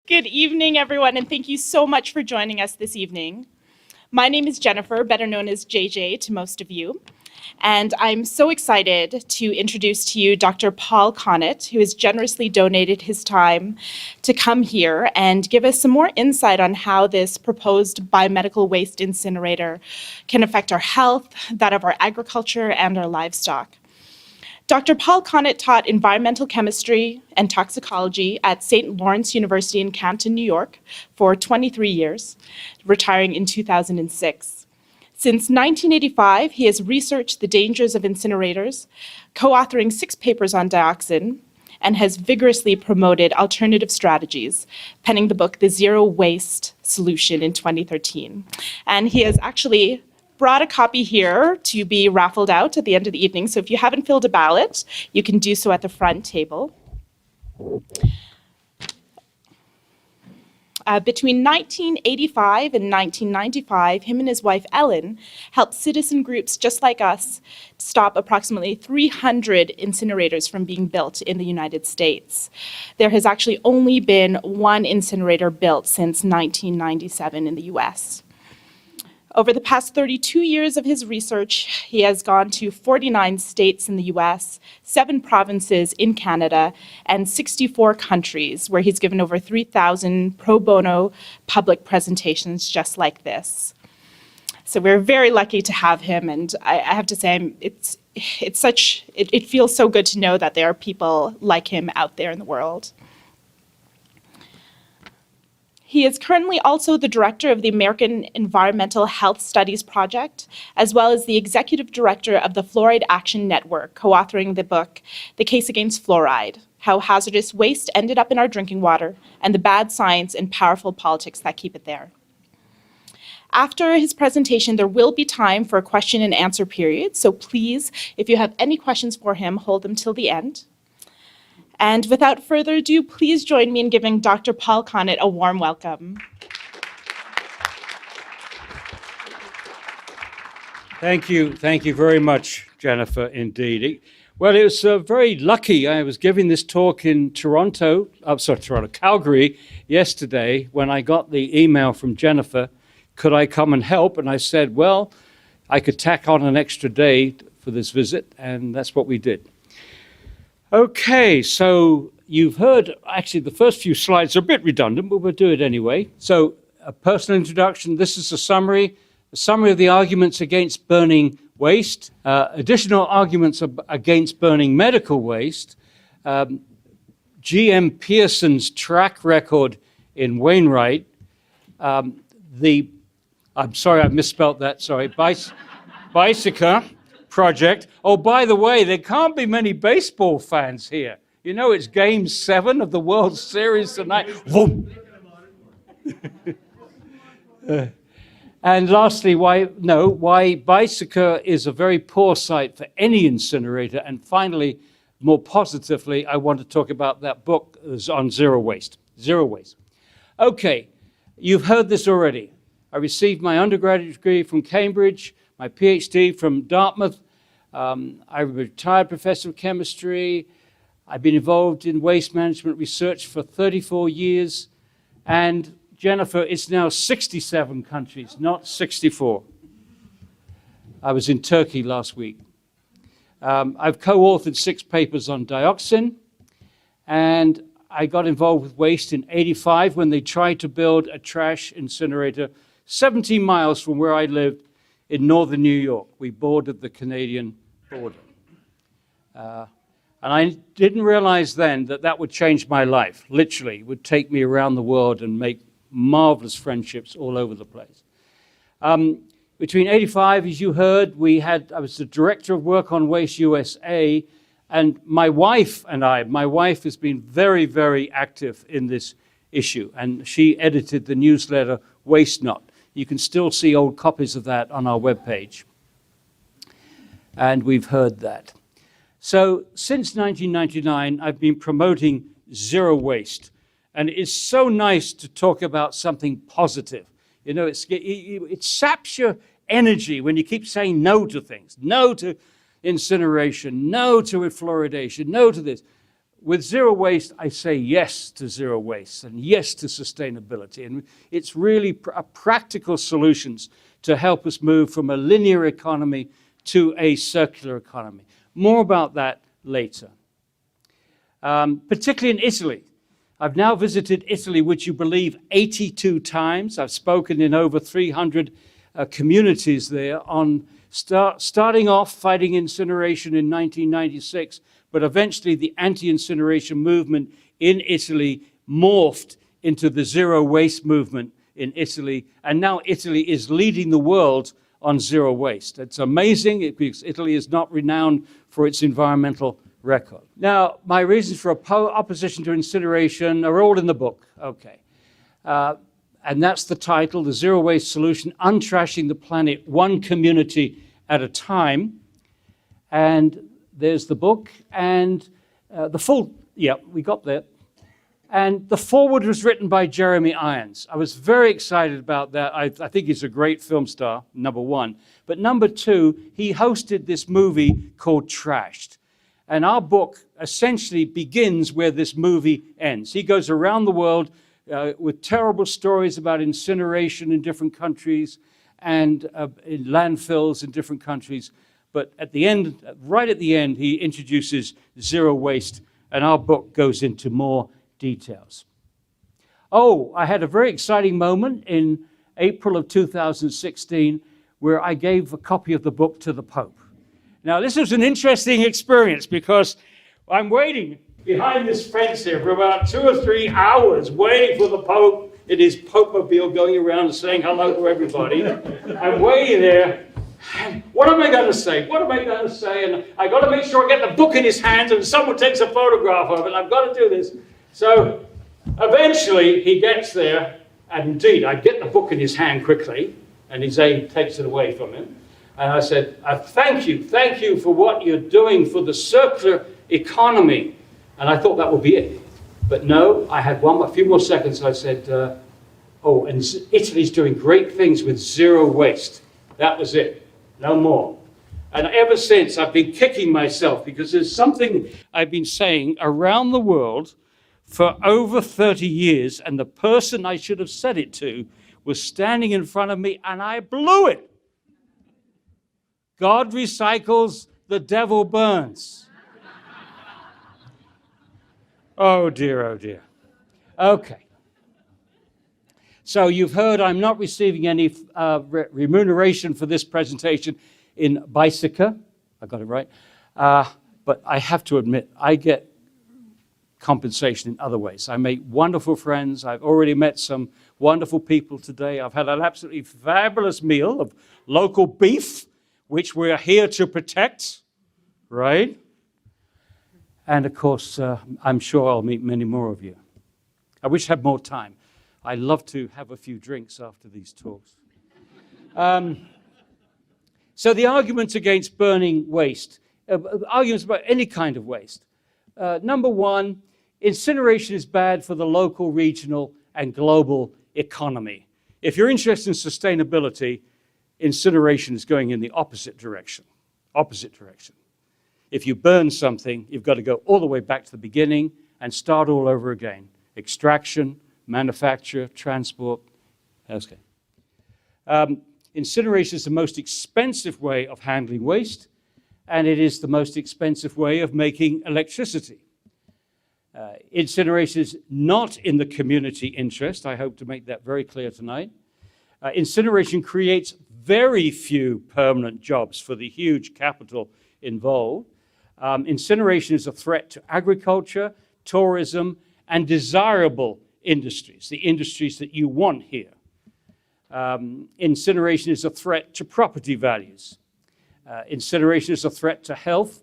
Good evening, everyone, and thank you so much for joining us this evening. My name is Jennifer, better known as JJ to most of you, and I'm so excited to introduce to you Dr. Paul Connett, who has generously donated his time to come here and give us some more insight on how this proposed biomedical waste incinerator can affect our health, that of our agriculture, and our livestock. Dr. Paul Connett taught environmental chemistry and toxicology at St. Lawrence University in Canton, New York for 23 years, retiring in 2006. Since 1985, he has researched the dangers of incinerators, co-authoring 6 papers on dioxin, and has vigorously promoted alternative strategies, penning the book The Zero Waste Solution in 2013. And he has actually brought a copy here to be raffled out at the end of the evening. So if you haven't filled a ballot, you can do so at the front table. Between 1985 and 1995, him and his wife Ellen helped citizen groups just like us stop approximately 300 incinerators from being built in the United States. There has actually only been one incinerator built since 1997 in the US. Over the past 32 years of his research, he has gone to 49 states in the US, 7 provinces in Canada, and 64 countries, where he's given over 3,000 pro bono public presentations just like this. So we're very lucky to have him, and I have to say, it feels so good to know that there are people like him out there in the world. He is currently also the director of the American Environmental Health Studies Project, as well as the executive director of the Fluoride Action Network, co-authoring the book, The Case Against Fluoride, How Hazardous Waste Ended Up in Our Drinking Water, and the Bad Science and Powerful Politics That Keep It There. After his presentation, there will be time for a question and answer period, so please, if you have any questions for him, hold them till the end. And without further ado, please join me in giving Dr. Paul Connett a warm welcome. Thank you very much, Jennifer, indeed. Well, it was very lucky. I was giving this talk in Calgary yesterday when I got the email from Jennifer, could I come and help? And I said, well, I could tack on an extra day for this visit, and that's what we did. Okay, so you've heard, actually the first few slides are a bit redundant, but we'll do it anyway. So a personal introduction, this is a summary of the arguments against burning waste, additional arguments against burning medical waste, G.M. Pearson's track record in Wainwright, I'm sorry, I misspelled that, sorry, Beiseker project. Oh, by the way, there can't be many baseball fans here. You know, it's Game 7 of the World Series tonight. And lastly, why Beiseker is a very poor site for any incinerator. And finally, more positively, I want to talk about that book on zero waste. Zero waste. Okay, you've heard this already. I received my undergraduate degree from Cambridge, my PhD from Dartmouth. I'm a retired professor of chemistry. I've been involved in waste management research for 34 years. And Jennifer, it's now 67 countries, not 64. I was in Turkey last week. I've co-authored 6 papers on dioxin. And I got involved with waste in '85 when they tried to build a trash incinerator 17 miles from where I lived in northern New York. We bordered the Canadian border. And I didn't realize then that that would change my life, literally. It would take me around the world and make marvelous friendships all over the place. Between '85, as you heard, I was the director of work on Waste USA, and my wife has been very, very active in this issue, and she edited the newsletter Waste Not. You can still see old copies of that on our webpage. And we've heard that. So since 1999, I've been promoting zero waste. And it's so nice to talk about something positive. You know, it saps your energy when you keep saying no to things. No to incineration, no to fluoridation, no to this. with zero waste, I say yes to zero waste and yes to sustainability. And it's really practical solutions to help us move from a linear economy to a circular economy. More about that later. Particularly in Italy. I've now visited Italy, would you believe, 82 times. I've spoken in over 300 communities there on starting off fighting incineration in 1996, but eventually the anti-incineration movement in Italy morphed into the zero waste movement in Italy, and now Italy is leading the world on zero waste. It's amazing because Italy is not renowned for its environmental record. Now, my reasons for opposition to incineration are all in the book, okay. And that's the title, The Zero Waste Solution, Untrashing the Planet One Community at a Time. And there's the book, and the full, yeah, we got there. And the foreword was written by Jeremy Irons. I was very excited about that. I think he's a great film star, number one. But number two, he hosted this movie called Trashed. And our book essentially begins where this movie ends. He goes around the world with terrible stories about incineration in different countries and in landfills in different countries. But at the end, right at the end, he introduces zero waste, and our book goes into more details. Oh, I had a very exciting moment in April of 2016 where I gave a copy of the book to the Pope. Now, this was an interesting experience because I'm waiting behind this fence here for about 2 or 3 hours, waiting for the Pope in his Pope-mobile going around and saying hello to everybody. I'm waiting there. What am I going to say? What am I going to say? And I got to make sure I get the book in his hands and someone takes a photograph of it. I've got to do this. So eventually he gets there, and indeed I get the book in his hand quickly, and his aide takes it away from him. And I said, thank you for what you're doing for the circular economy. And I thought that would be it. But no, I had a few more seconds. I said, oh, and Italy's doing great things with zero waste. That was it, no more. And ever since, I've been kicking myself because there's something I've been saying around the world for over 30 years, and the person I should have said it to was standing in front of me, and I blew it. God recycles, the devil burns. Oh dear, oh dear. Okay. So you've heard I'm not receiving any remuneration for this presentation in Beiseker. I got it right. But I have to admit, I get compensation in other ways. I make wonderful friends. I've already met some wonderful people today. I've had an absolutely fabulous meal of local beef, which we're here to protect, right? And of course, I'm sure I'll meet many more of you. I wish I had more time. I'd love to have a few drinks after these talks. So the arguments against burning waste, arguments about any kind of waste. Number one, incineration is bad for the local, regional, and global economy. If you're interested in sustainability, incineration is going in the opposite direction. Opposite direction. If you burn something, you've got to go all the way back to the beginning and start all over again. Extraction, manufacture, transport. Okay. Incineration is the most expensive way of handling waste, and it is the most expensive way of making electricity. Incineration is not in the community interest. I hope to make that very clear tonight. Incineration creates very few permanent jobs for the huge capital involved. Incineration is a threat to agriculture, tourism, and desirable industries, the industries that you want here. Incineration is a threat to property values. Incineration is a threat to health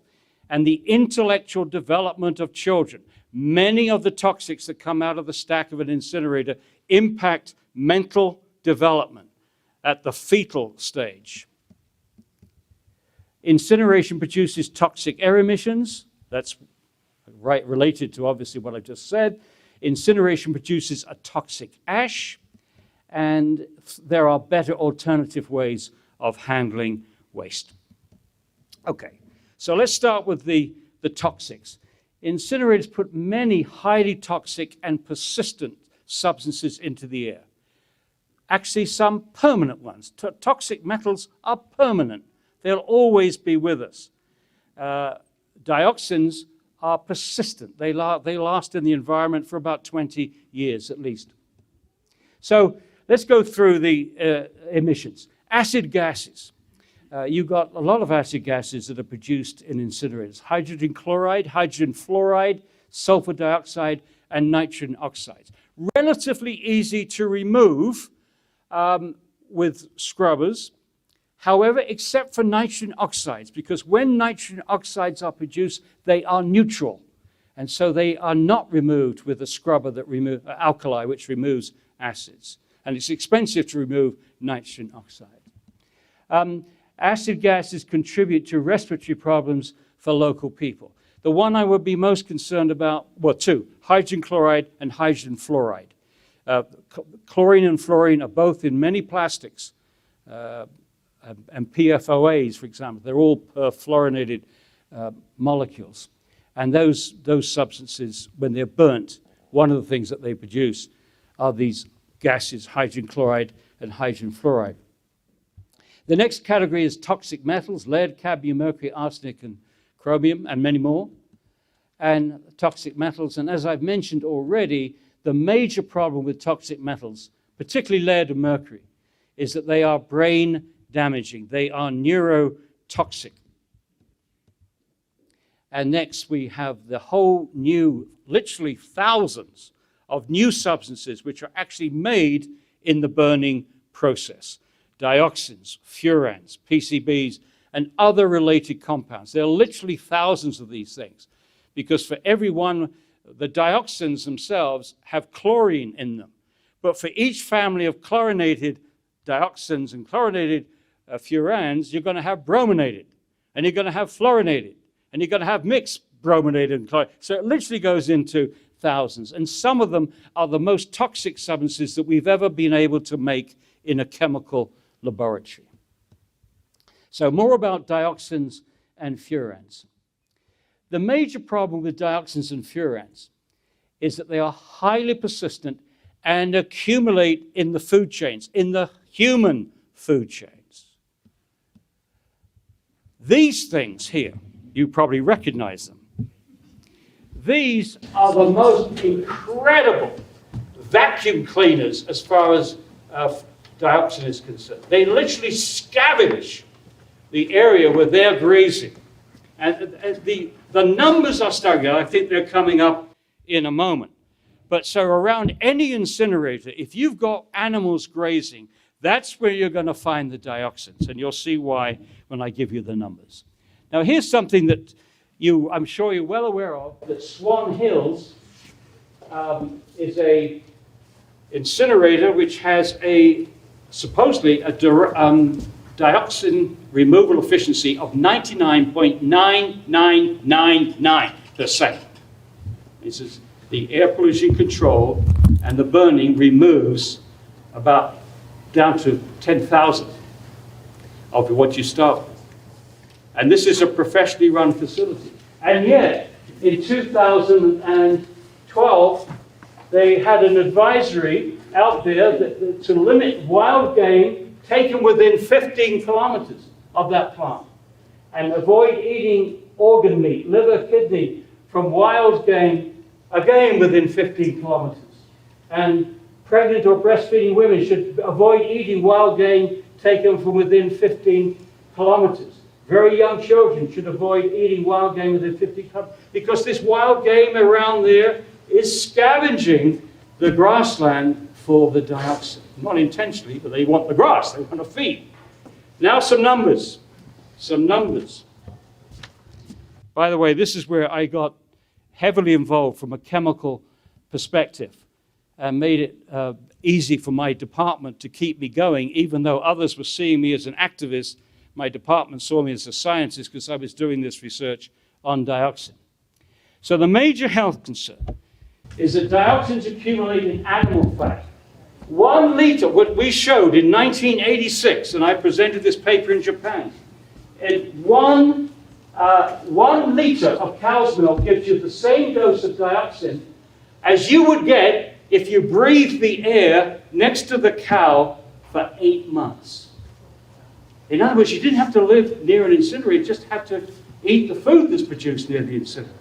and the intellectual development of children. Many of the toxics that come out of the stack of an incinerator impact mental development at the fetal stage. Incineration produces toxic air emissions. That's right related to obviously what I just said. Incineration produces a toxic ash, and there are better alternative ways of handling waste. Okay, so let's start with the toxics. Incinerators put many highly toxic and persistent substances into the air. Actually, some permanent ones. Toxic metals are permanent. They'll always be with us. Dioxins are persistent. They last in the environment for about 20 years at least. So let's go through the emissions. Acid gases. You've got a lot of acid gases that are produced in incinerators. Hydrogen chloride, hydrogen fluoride, sulfur dioxide, and nitrogen oxides. Relatively easy to remove with scrubbers. However, except for nitrogen oxides, because when nitrogen oxides are produced, they are neutral. And so they are not removed with a scrubber that removes alkali, which removes acids. And it's expensive to remove nitrogen oxide. Acid gases contribute to respiratory problems for local people. The one I would be most concerned about, well, two, hydrogen chloride and hydrogen fluoride. Chlorine and fluorine are both in many plastics, and PFOAs, for example. They're all perfluorinated molecules. And those substances, when they're burnt, one of the things that they produce are these gases, hydrogen chloride and hydrogen fluoride. The next category is toxic metals, lead, cadmium, mercury, arsenic, and chromium, and many more. And toxic metals, and as I've mentioned already, the major problem with toxic metals, particularly lead and mercury, is that they are brain damaging. They are neurotoxic. And next we have the whole new, literally thousands of new substances which are actually made in the burning process. Dioxins, furans, PCBs, and other related compounds. There are literally thousands of these things, because for every one, the dioxins themselves have chlorine in them. But for each family of chlorinated dioxins and chlorinated furans, you're going to have brominated, and you're going to have fluorinated, and you're going to have mixed brominated and chlorinated. So it literally goes into thousands. And some of them are the most toxic substances that we've ever been able to make in a chemical laboratory. So more about dioxins and furans. The major problem with dioxins and furans is that they are highly persistent and accumulate in the food chains, in the human food chains. These things here, you probably recognize them. These are the most incredible vacuum cleaners as far as dioxin is concerned. They literally scavenge the area where they're grazing. And the numbers are staggering. I think they're coming up in a moment. But so around any incinerator, if you've got animals grazing, that's where you're going to find the dioxins. And you'll see why when I give you the numbers. Now here's something that I'm sure you're well aware of, that Swan Hills is a incinerator which has supposedly a dioxin removal efficiency of 99.9999%. This is the air pollution control, and the burning removes about down to 10,000 of what you start with. And this is a professionally run facility. And yet, in 2012, they had an advisory out there to limit wild game taken within 15 kilometers of that plant, and avoid eating organ meat, liver, kidney, from wild game, again within 15 kilometers. And pregnant or breastfeeding women should avoid eating wild game taken from within 15 kilometers. Very young children should avoid eating wild game within 15 kilometers, because this wild game around there is scavenging the grassland for the dioxin. Not intentionally, but they want the grass, they want to feed. Now some numbers. By the way, this is where I got heavily involved from a chemical perspective and made it easy for my department to keep me going, even though others were seeing me as an activist. My department saw me as a scientist because I was doing this research on dioxin. So the major health concern is that dioxins accumulate in animal fat. 1 liter, what we showed in 1986, and I presented this paper in Japan, and 1 1 liter of cow's milk gives you the same dose of dioxin as you would get if you breathed the air next to the cow for 8 months. In other words, you didn't have to live near an incinerator, you just had to eat the food that's produced near the incinerator.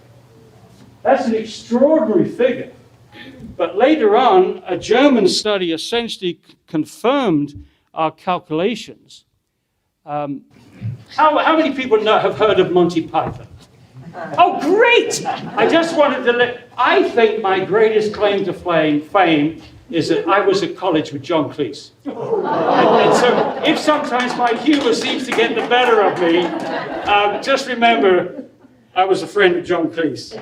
That's an extraordinary figure. But later on, a German study essentially confirmed our calculations. How many people have heard of Monty Python? Oh, great! I just wanted to I think my greatest claim to fame is that I was at college with John Cleese. And so if sometimes my humor seems to get the better of me, just remember I was a friend of John Cleese.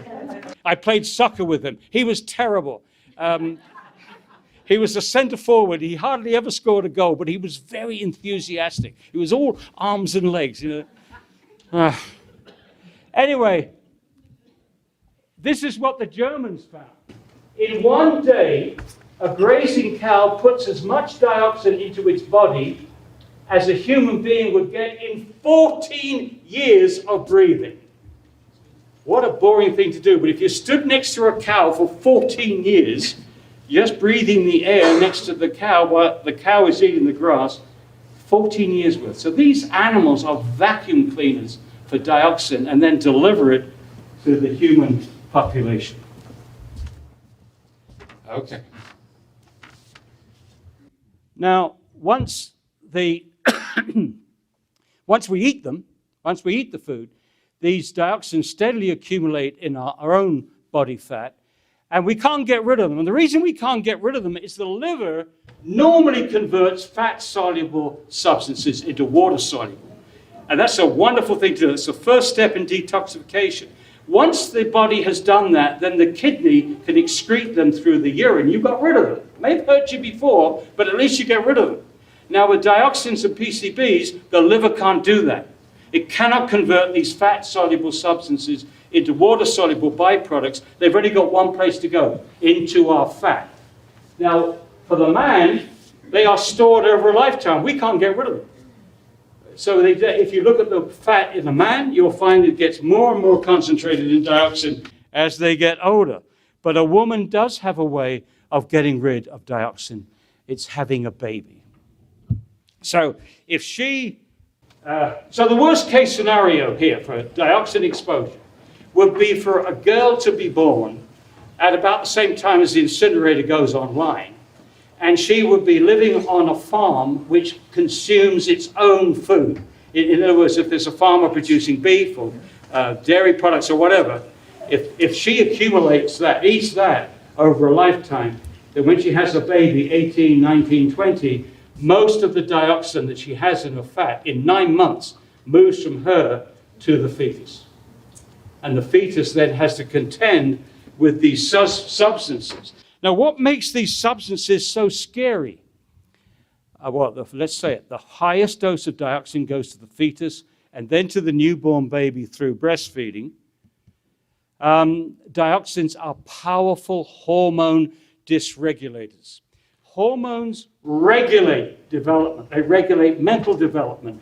I played soccer with him. He was terrible. He was a center forward. He hardly ever scored a goal, but he was very enthusiastic. He was all arms and legs, you know. Anyway, this is what the Germans found. In 1 day, a grazing cow puts as much dioxin into its body as a human being would get in 14 years of breathing. What a boring thing to do, but if you stood next to a cow for 14 years, just breathing the air next to the cow while the cow is eating the grass, 14 years worth. So these animals are vacuum cleaners for dioxin and then deliver it to the human population. Okay. Now, once we eat them, once we eat the food, these dioxins steadily accumulate in our own body fat, and we can't get rid of them. And the reason we can't get rid of them is the liver normally converts fat-soluble substances into water-soluble. And that's a wonderful thing to do. It's the first step in detoxification. Once the body has done that, then the kidney can excrete them through the urine. You got rid of them. It may have hurt you before, but at least you get rid of them. Now with dioxins and PCBs, the liver can't do that. It cannot convert these fat-soluble substances into water-soluble byproducts. They've only got one place to go, into our fat. Now, for the man, they are stored over a lifetime. We can't get rid of them. So if you look at the fat in a man, you'll find it gets more and more concentrated in dioxin as they get older. But a woman does have a way of getting rid of dioxin. It's having a baby. So if she... so the worst case scenario here for dioxin exposure would be for a girl to be born at about the same time as the incinerator goes online. And she would be living on a farm which consumes its own food. In other words, if there's a farmer producing beef or dairy products or whatever, if she accumulates that, eats that over a lifetime, then when she has a baby, 18, 19, 20, most of the dioxin that she has in her fat in 9 months moves from her to the fetus. And the fetus then has to contend with these substances. Now, what makes these substances so scary? Well, let's say it. The highest dose of dioxin goes to the fetus and then to the newborn baby through breastfeeding. Dioxins are powerful hormone dysregulators. Hormones regulate development. They regulate mental development,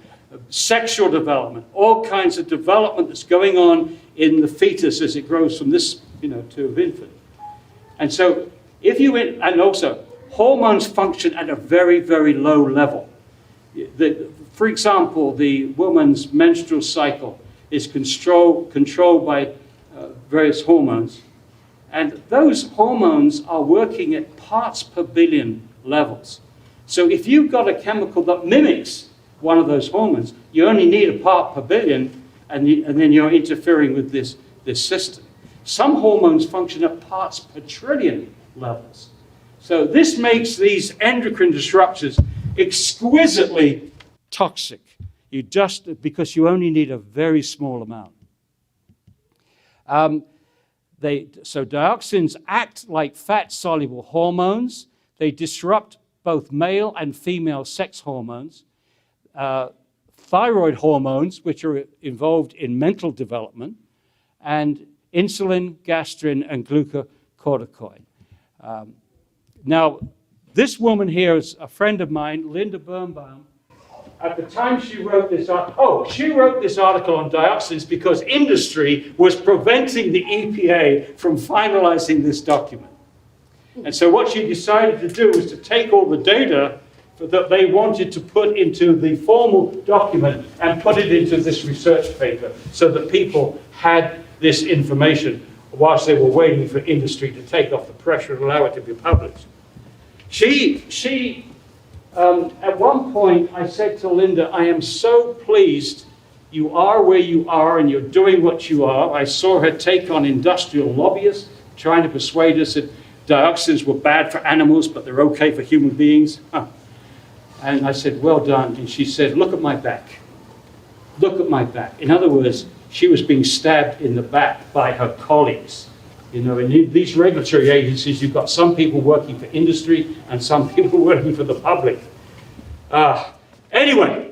sexual development, all kinds of development that's going on in the fetus as it grows from this, to an infant. And so, and also, hormones function at a very, very low level. For example, the woman's menstrual cycle is controlled by various hormones. And those hormones are working at parts per billion levels. So if you've got a chemical that mimics one of those hormones, you only need a part per billion, and then you're interfering with this system. Some hormones function at parts per trillion levels. So this makes these endocrine disruptors exquisitely toxic. Because you only need a very small amount. So dioxins act like fat-soluble hormones. They disrupt both male and female sex hormones, thyroid hormones, which are involved in mental development, and insulin, gastrin, and glucocorticoid. Now, this woman here is a friend of mine, Linda Birnbaum. at the time she wrote this she wrote this article on dioxins because industry was preventing the EPA from finalizing this document. And so what she decided to do was to take all the data that they wanted to put into the formal document and put it into this research paper so that people had this information whilst they were waiting for industry to take off the pressure and allow it to be published. At one point, I said to Linda, I am so pleased you are where you are and you're doing what you are. I saw her take on industrial lobbyists, trying to persuade us that dioxins were bad for animals, but they're okay for human beings. And I said, well done. And she said, look at my back. Look at my back. In other words, she was being stabbed in the back by her colleagues. You know, in these regulatory agencies, you've got some people working for industry and some people working for the public. Anyway,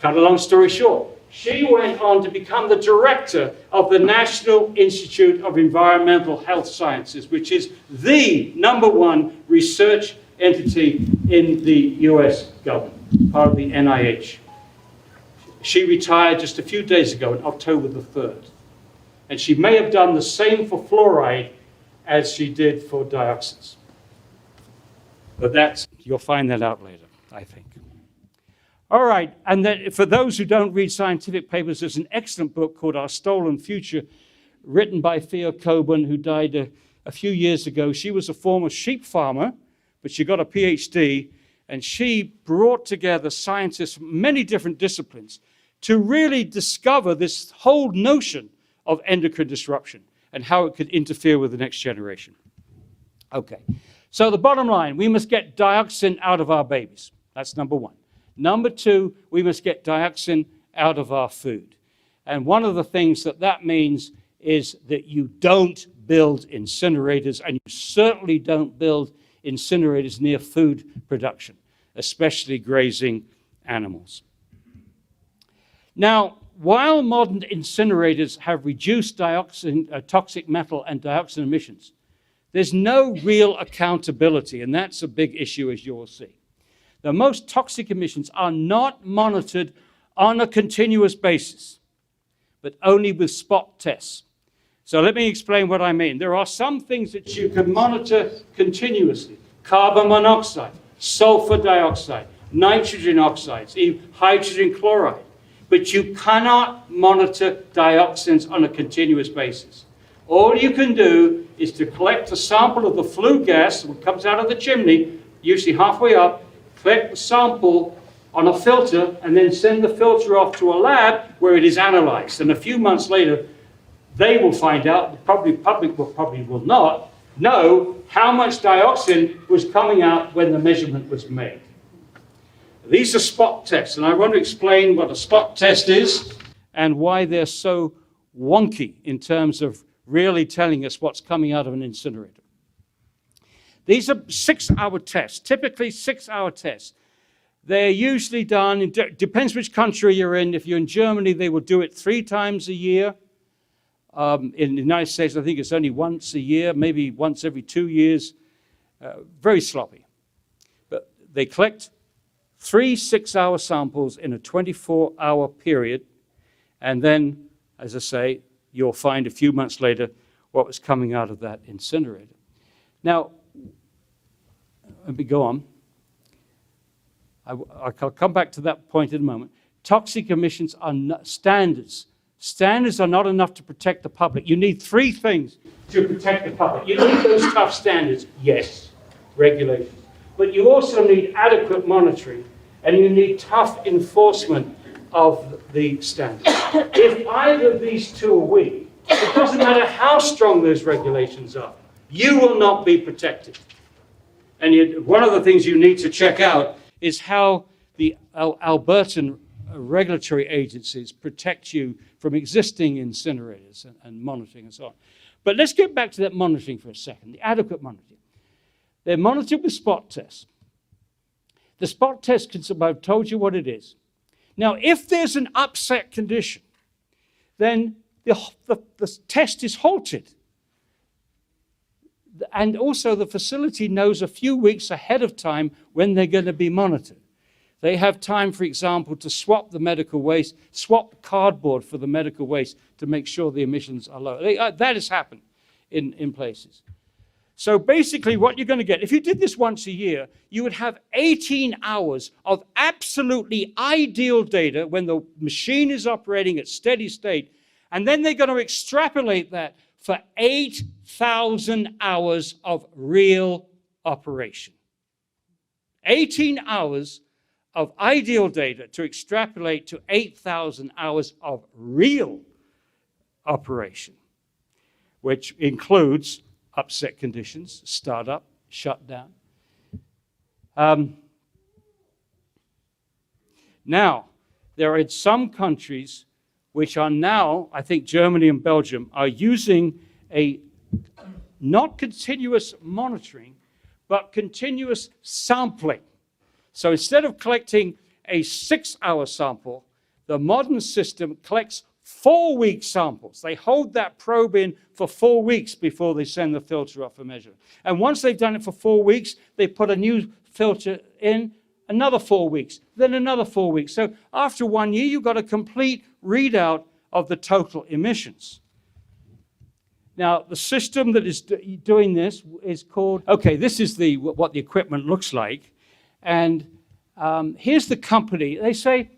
cut a long story short, she went on to become the director of the National Institute of Environmental Health Sciences, which is the #1 research entity in the US government, part of the NIH. She retired just a few days ago on October the 3rd. And she may have done the same for fluoride as she did for dioxins. But you'll find that out later, I think. All right, and then for those who don't read scientific papers, there's an excellent book called Our Stolen Future, written by Thea Coburn, who died a few years ago. She was a former sheep farmer, but she got a PhD, and she brought together scientists from many different disciplines to really discover this whole notion of endocrine disruption and how it could interfere with the next generation. Okay, so the bottom line, we must get dioxin out of our babies. That's #1. #2, we must get dioxin out of our food. And one of the things that means is that you don't build incinerators, and you certainly don't build incinerators near food production, especially grazing animals. Now, while modern incinerators have reduced toxic metal and dioxin emissions, there's no real accountability, and that's a big issue, as you will see. The most toxic emissions are not monitored on a continuous basis, but only with spot tests. So let me explain what I mean. There are some things that you can monitor continuously: carbon monoxide, sulfur dioxide, nitrogen oxides, even hydrogen chloride. But you cannot monitor dioxins on a continuous basis. All you can do is to collect a sample of the flue gas that comes out of the chimney, usually halfway up, collect the sample on a filter, and then send the filter off to a lab where it is analyzed. And a few months later, they will find out, the public will not know how much dioxin was coming out when the measurement was made. These are spot tests, and I want to explain what a spot test is and why they're so wonky in terms of really telling us what's coming out of an incinerator. These are 6-hour tests, typically 6-hour tests. They're usually done, it depends which country you're in. If you're in Germany, they will do it 3 times a year. In the United States, I think it's only once a year, maybe once every 2 years. Very sloppy. But they collect 3 6-hour samples in a 24-hour period, and then, as I say, you'll find a few months later what was coming out of that incinerator. Now, let me go on. I'll come back to that point in a moment. Toxic emissions are standards. Standards are not enough to protect the public. You need 3 things to protect the public. You need those tough standards, yes, regulations. But you also need adequate monitoring, and you need tough enforcement of the standards. If either of these 2 are weak, it doesn't matter how strong those regulations are, you will not be protected. And one of the things you need to check out is how the Albertan regulatory agencies protect you from existing incinerators and monitoring and so on. But let's get back to that monitoring for a second, the adequate monitoring. They're monitored with spot tests. The spot test, I've told you what it is. Now, if there's an upset condition, then the test is halted. And also the facility knows a few weeks ahead of time when they're going to be monitored. They have time, for example, to swap the medical waste, swap cardboard for the medical waste to make sure the emissions are low. That has happened in places. So basically what you're going to get, if you did this once a year, you would have 18 hours of absolutely ideal data when the machine is operating at steady state, and then they're going to extrapolate that for 8,000 hours of real operation. 18 hours of ideal data to extrapolate to 8,000 hours of real operation, which includes upset conditions, startup, shutdown. Now, there are some countries which are now, I think Germany and Belgium, are using a not continuous monitoring, but continuous sampling. So instead of collecting a 6-hour sample, the modern system collects 4-week samples. They hold that probe in for 4 weeks before they send the filter off for measurement. And once they've done it for 4 weeks, they put a new filter in, another 4 weeks, then another 4 weeks. So after 1 year, you've got a complete readout of the total emissions. Now, the system that is doing this is called, okay, this is what the equipment looks like. And here's the company. They say,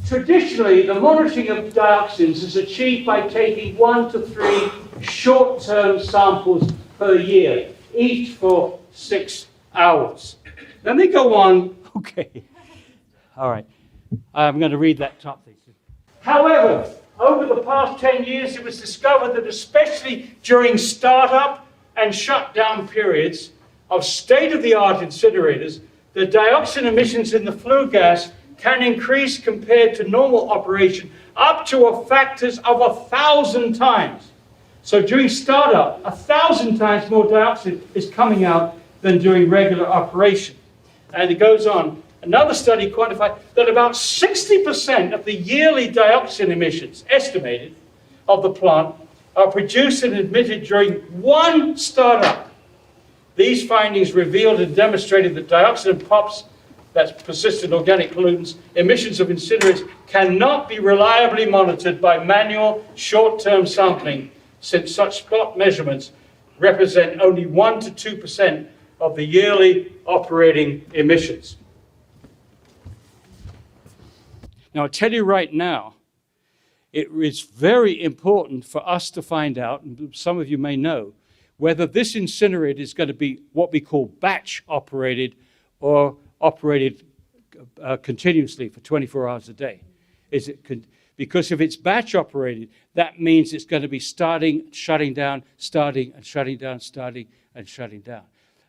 traditionally, the monitoring of dioxins is achieved by taking 1 to 3 short-term samples per year, each for 6 hours. Then they go on, okay, all right, I'm going to read that top thing. However, over the past 10 years, it was discovered that especially during startup and shutdown periods of state-of-the-art incinerators, the dioxin emissions in the flue gas can increase compared to normal operation up to factors of 1,000 times. So during startup, 1,000 times more dioxin is coming out than during regular operation. And it goes on. Another study quantified that about 60% of the yearly dioxin emissions estimated of the plant are produced and emitted during one startup. These findings revealed and demonstrated that dioxin and POPs, that's persistent organic pollutants, emissions of incinerators cannot be reliably monitored by manual short-term sampling, since such spot measurements represent only 1 to 2% of the yearly operating emissions. Now, I'll tell you right now, it is very important for us to find out, and some of you may know, whether this incinerator is going to be what we call batch operated or operated continuously for 24 hours a day. Because if it's batch operated, that means it's going to be starting, shutting down, starting and shutting down, starting and shutting down.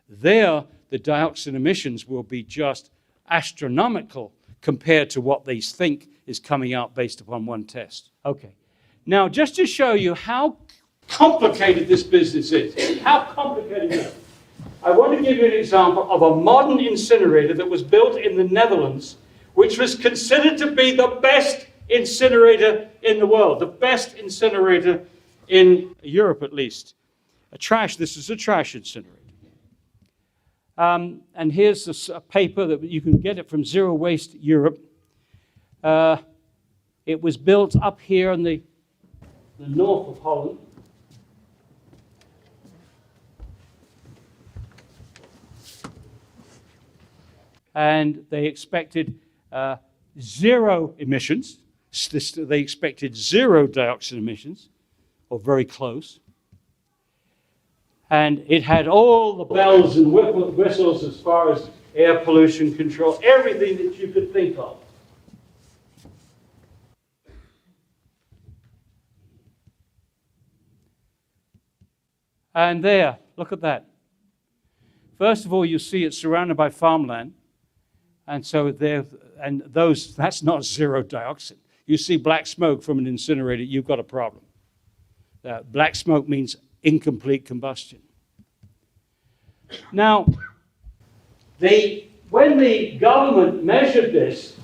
There, the dioxin emissions will be just astronomical compared to what they think is coming out based upon one test. Okay. Now, just to show you how complicated this business is, how complicated it is, I want to give you an example of a modern incinerator that was built in the Netherlands, which was considered to be the best incinerator in the world, the best incinerator in Europe at least. This is a trash incinerator. And here's a paper that you can get it from Zero Waste Europe. It was built up here in the north of Holland. And they expected 0 emissions. They expected 0 dioxin emissions, or very close. And it had all the bells and whistles as far as air pollution control, everything that you could think of. And there, look at that. First of all, you see it's surrounded by farmland. And so that's not 0 dioxin. You see black smoke from an incinerator, you've got a problem. Black smoke means incomplete combustion. Now, when the government measured this,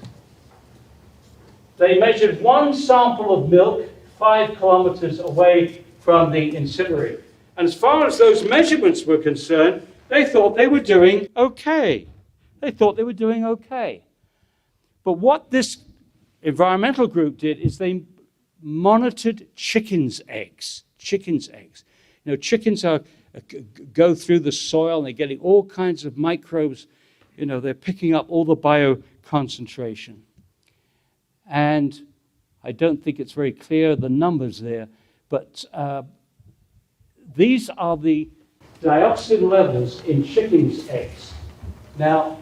they measured one sample of milk 5 kilometers away from the incinerator. And as far as those measurements were concerned, they thought they were doing okay. They thought they were doing okay. But what this environmental group did is they monitored chickens' eggs. Chickens' eggs. You know, chickens go through the soil and they're getting all kinds of microbes. You know, they're picking up all the bioconcentration. And I don't think it's very clear, the numbers there, but these are the dioxin levels in chickens' eggs. Now,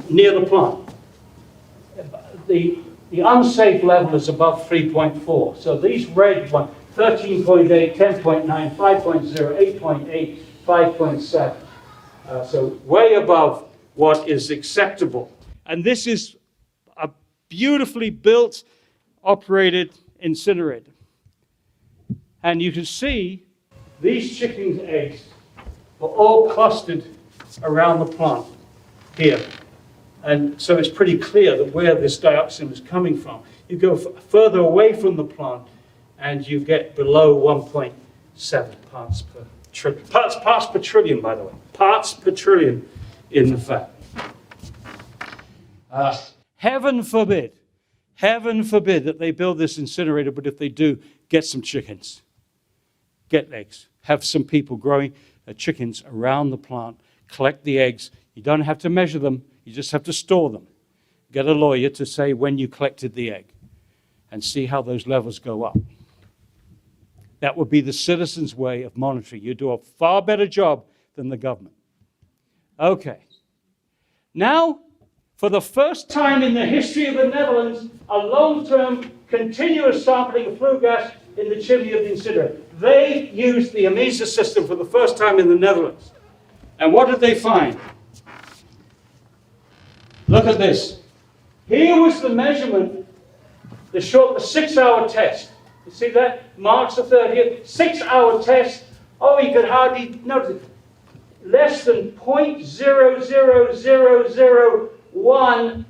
near the plant. The unsafe level is above 3.4. So these red ones, 13.8, 10.9, 5.0, 8.8, 5.7. So way above what is acceptable. And this is a beautifully built, operated incinerator. And you can see these chickens' eggs are all clustered around the plant here. And so it's pretty clear that where this dioxin is coming from. You go further away from the plant and you get below 1.7 parts per trillion. Parts per trillion, by the way. Parts per trillion in the fat. Heaven forbid that they build this incinerator, but if they do, get some chickens. Get eggs. Have some people growing chickens around the plant. Collect the eggs. You don't have to measure them. You just have to store them. Get a lawyer to say when you collected the egg and see how those levels go up. That would be the citizens' way of monitoring. You do a far better job than the government. Okay. Now, for the first time in the history of the Netherlands, a long-term continuous sampling of flue gas in the chimney of the incinerator. They used the AEHSP system for the first time in the Netherlands. And what did they find? Look at this. Here was the measurement, the 6-hour test. You see that? March the 30th, 6-hour test. Oh, you could hardly notice it. Less than 0.00001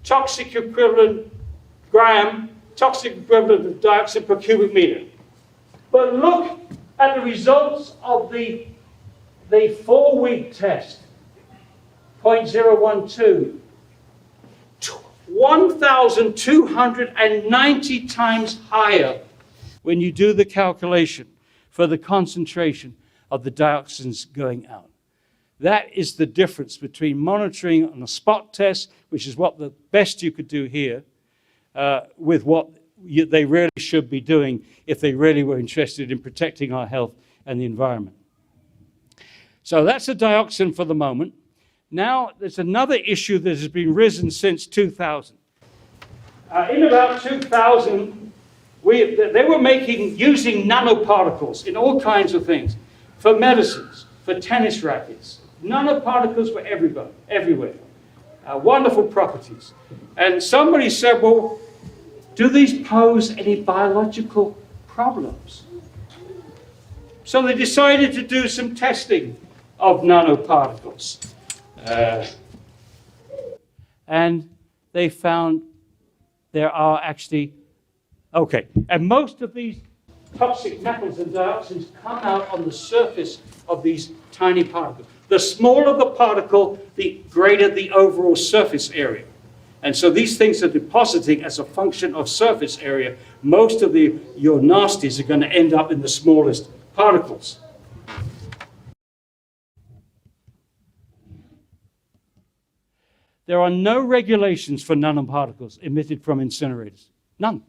toxic equivalent gram, toxic equivalent of dioxin per cubic meter. But look at the results of the 4-week test. 0.012. 1,290 times higher when you do the calculation for the concentration of the dioxins going out. That is the difference between monitoring on a spot test, which is what the best you could do here, with what they really should be doing if they really were interested in protecting our health and the environment. So that's the dioxin for the moment. Now, there's another issue that has been risen since 2000. In about 2000, they were using nanoparticles in all kinds of things, for medicines, for tennis rackets. Nanoparticles were everywhere. Wonderful properties. And somebody said, well, do these pose any biological problems? So they decided to do some testing of nanoparticles. And they found there are actually, and most of these toxic metals and dioxins come out on the surface of these tiny particles. The smaller the particle, the greater the overall surface area. And so these things are depositing as a function of surface area. Most of your nasties are going to end up in the smallest particles. There are no regulations for nanoparticles emitted from incinerators. None.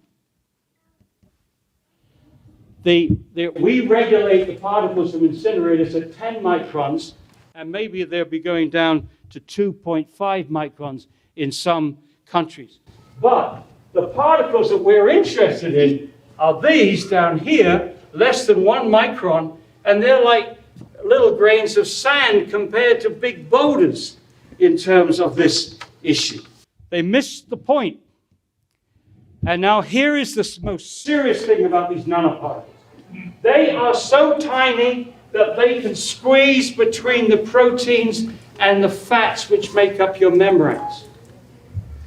We regulate the particles from incinerators at 10 microns, and maybe they'll be going down to 2.5 microns in some countries. But the particles that we're interested in are these down here, less than 1 micron, and they're like little grains of sand compared to big boulders in terms of this issue. They missed the point. And now here is the most serious thing about these nanoparticles. They are so tiny that they can squeeze between the proteins and the fats which make up your membranes.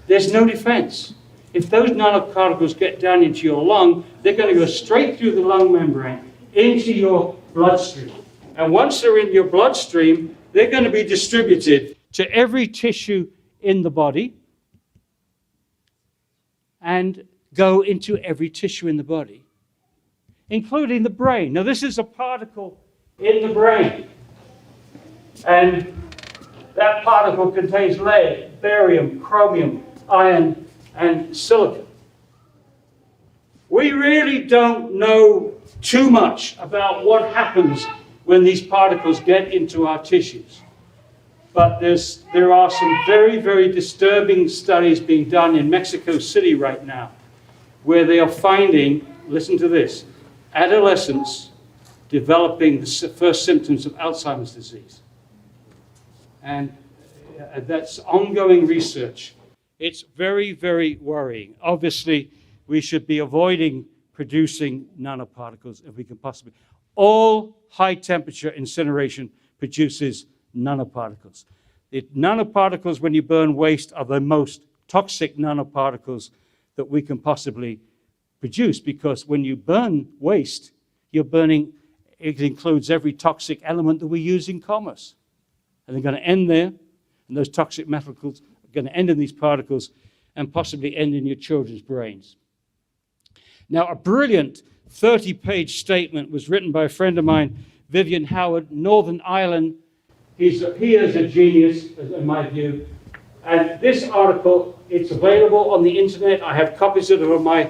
There's no defense. If those nanoparticles get down into your lung, they're going to go straight through the lung membrane into your bloodstream. And once they're in your bloodstream, they're going to be distributed to every tissue in the body and go into every tissue in the body, including the brain. Now, this is a particle in the brain, and that particle contains lead, barium, chromium, iron, and silicon. We really don't know too much about what happens when these particles get into our tissues. But there are some very, very disturbing studies being done in Mexico City right now, where they are finding, listen to this, adolescents developing the first symptoms of Alzheimer's disease. And that's ongoing research. It's very, very worrying. Obviously, we should be avoiding producing nanoparticles if we can possibly. All high-temperature incineration produces nanoparticles. The nanoparticles, when you burn waste, are the most toxic nanoparticles that we can possibly produce, because when you burn waste, you're burning, it includes every toxic element that we use in commerce. And they're going to end there, and those toxic metals are going to end in these particles and possibly end in your children's brains. Now, a brilliant 30-page statement was written by a friend of mine, Vivian Howard, Northern Ireland. He is a genius, in my view. And this article, it's available on the internet. I have copies of it on my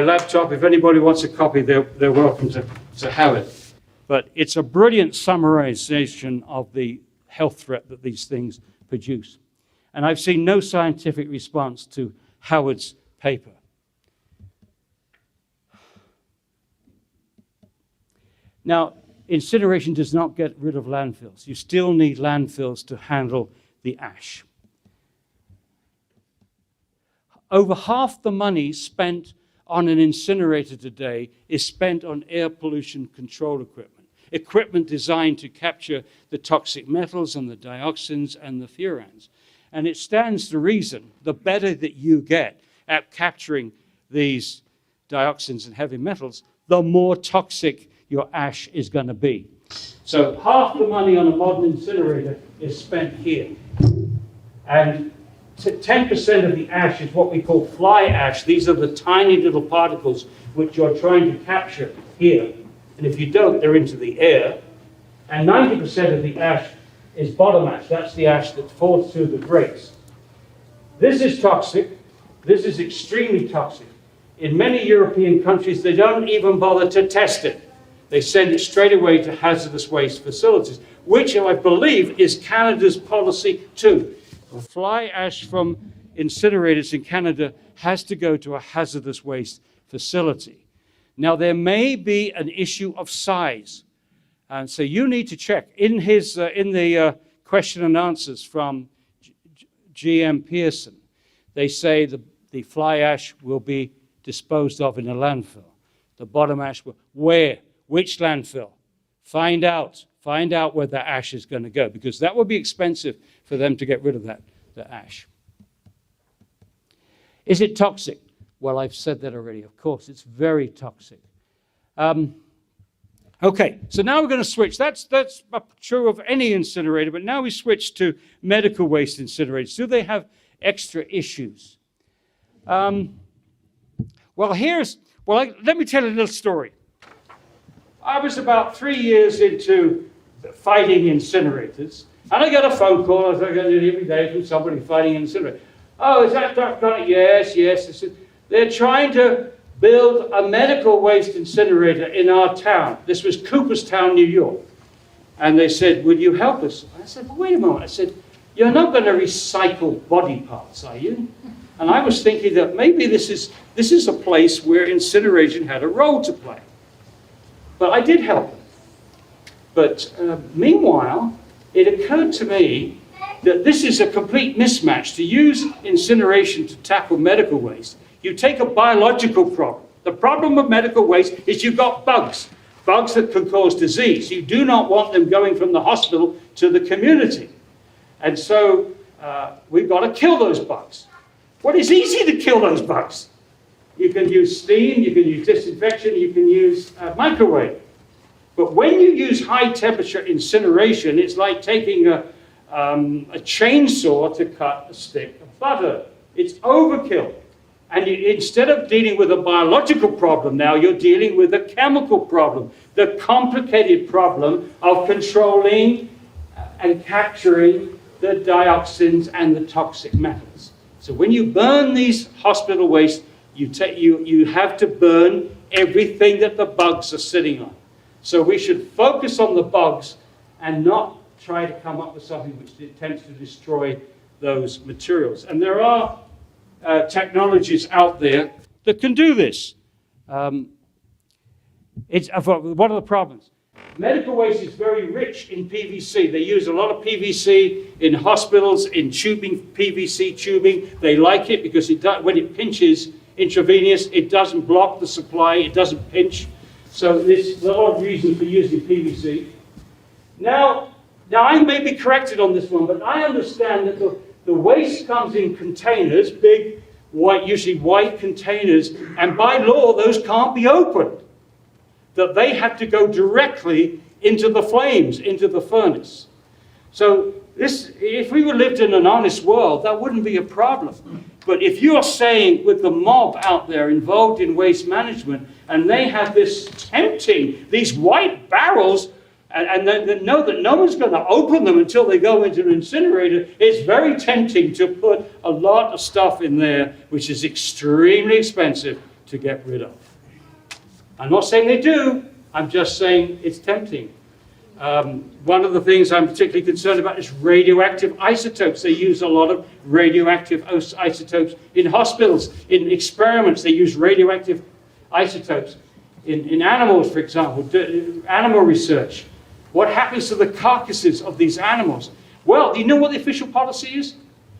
laptop. If anybody wants a copy, they're welcome to have it. But it's a brilliant summarization of the health threat that these things produce. And I've seen no scientific response to Howard's paper. Now, incineration does not get rid of landfills. You still need landfills to handle the ash. Over half the money spent on an incinerator today is spent on air pollution control equipment designed to capture the toxic metals and the dioxins and the furans. And it stands to reason, the better that you get at capturing these dioxins and heavy metals, the more toxic your ash is going to be. So half the money on a modern incinerator is spent here. And 10% of the ash is what we call fly ash. These are the tiny little particles which you're trying to capture here. And if you don't, they're into the air. And 90% of the ash is bottom ash. That's the ash that falls through the grates. This is toxic. This is extremely toxic. In many European countries, they don't even bother to test it. They send it straight away to hazardous waste facilities, which I believe is Canada's policy too. The fly ash from incinerators in Canada has to go to a hazardous waste facility. Now, there may be an issue of size, and so you need to check. In the question and answers from GM Pearson, they say the fly ash will be disposed of in a landfill. The bottom ash will, where? Which landfill? Find out where that ash is going to go, because that will be expensive for them to get rid of the ash. Is it toxic? Well, I've said that already. Of course, it's very toxic. Okay, so now we're going to switch. That's true of any incinerator, but now we switch to medical waste incinerators. Do they have extra issues? Let me tell you a little story. I was about 3 years into fighting incinerators, and I got a phone call, as I get it every day, from somebody fighting incinerators. Oh, is that Dr. Connett? Yes. I said, they're trying to build a medical waste incinerator in our town. This was Cooperstown, New York. And they said, would you help us? I said, well, wait a moment. I said, you're not going to recycle body parts, are you? And I was thinking that maybe this is a place where incineration had a role to play. But I did help them. But meanwhile, it occurred to me that this is a complete mismatch. To use incineration to tackle medical waste, you take a biological problem. The problem of medical waste is you've got bugs that can cause disease. You do not want them going from the hospital to the community. And so we've got to kill those bugs. Well, it's easy to kill those bugs. You can use steam, you can use disinfection, you can use microwave. But when you use high temperature incineration, it's like taking a chainsaw to cut a stick of butter. It's overkill. And instead of dealing with a biological problem now, you're dealing with a chemical problem. The complicated problem of controlling and capturing the dioxins and the toxic metals. So when you burn these hospital waste, you have to burn everything that the bugs are sitting on. So we should focus on the bugs and not try to come up with something which attempts to destroy those materials. And there are technologies out there that can do this. What are the problems? Medical waste is very rich in PVC. They use a lot of PVC in hospitals, in tubing, PVC tubing. They like it because when it pinches intravenous, it doesn't block the supply, it doesn't pinch. So there's a lot of reasons for using PVC. Now I may be corrected on this one, but I understand that the waste comes in containers, big, white, usually white containers, and by law, those can't be opened. That they have to go directly into the flames, into the furnace. So if we lived in an honest world, that wouldn't be a problem. But if you're saying with the mob out there involved in waste management, and they have this tempting, these white barrels, and they know that no one's going to open them until they go into an incinerator, it's very tempting to put a lot of stuff in there, which is extremely expensive to get rid of. I'm not saying they do, I'm just saying it's tempting. One of the things I'm particularly concerned about is radioactive isotopes. They use a lot of radioactive isotopes in hospitals. In experiments, they use radioactive isotopes. In animals, for example, animal research. What happens to the carcasses of these animals? Well, you know what the official policy is?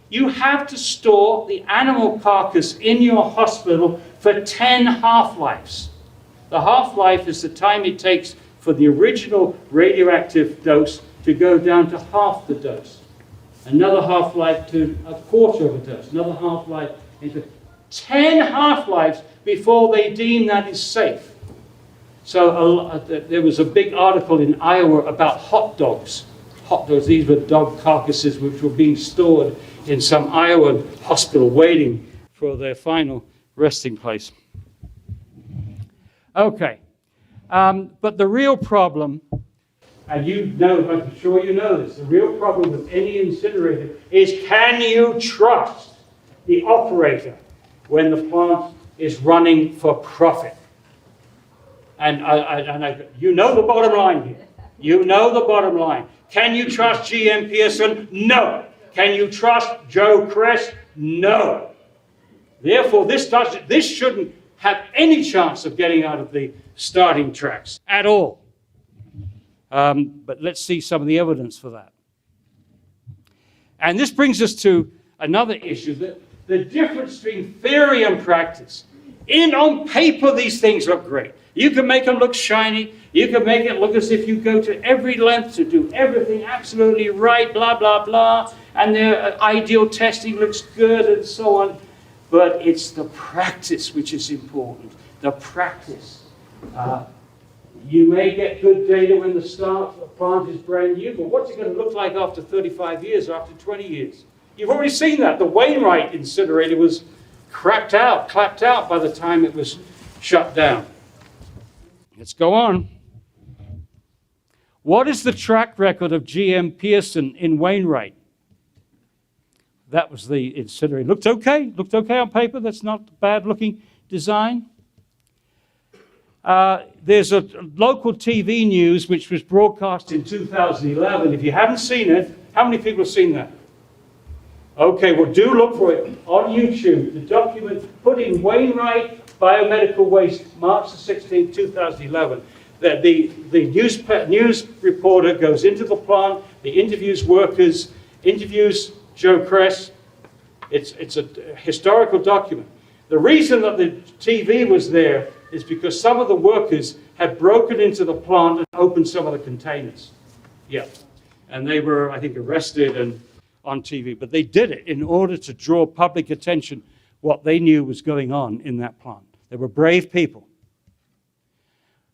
You have to store the animal carcass in your hospital for 10 half-lives. The half-life is the time it takes for the original radioactive dose to go down to half the dose. Another half-life to a quarter of a dose. Another half-life into 10 half-lives before they deem that is safe. So there was a big article in Iowa about hot dogs. Hot dogs, these were dog carcasses which were being stored in some Iowa hospital waiting for their final resting place. Okay, but the real problem, and you know, I'm sure you know this, the real problem with any incinerator is, can you trust the operator when the plant is running for profit? And you know the bottom line here. You know the bottom line. Can you trust GM Pearson? No. Can you trust Joe Crest? No. Therefore, this shouldn't have any chance of getting out of the starting tracks at all. But let's see some of the evidence for that. And this brings us to another issue, the difference between theory and practice. On paper, these things look great. You can make them look shiny. You can make it look as if you go to every length to do everything absolutely right, blah, blah, blah, and their ideal testing looks good and so on. But it's the practice which is important, the practice. You may get good data when the plant is brand new, but what's it going to look like after 35 years or after 20 years? You've already seen that. The Wainwright incinerator was clapped out by the time it was shut down. Let's go on. What is the track record of GM Pearson in Wainwright? That was the incinerator. Looked okay on paper. That's not a bad looking design. There's a local TV news which was broadcast in 2011. If you haven't seen it, how many people have seen that? Okay, well, do look for it on YouTube. The document put in Wainwright Biomedical Waste, March the 16th, 2011. The news reporter goes into the plant, he interviews workers, interviews Joe Crest. It's a historical document. The reason that the TV was there is because some of the workers had broken into the plant and opened some of the containers. Yeah, and they were, I think, arrested and on TV. But they did it in order to draw public attention what they knew was going on in that plant. They were brave people.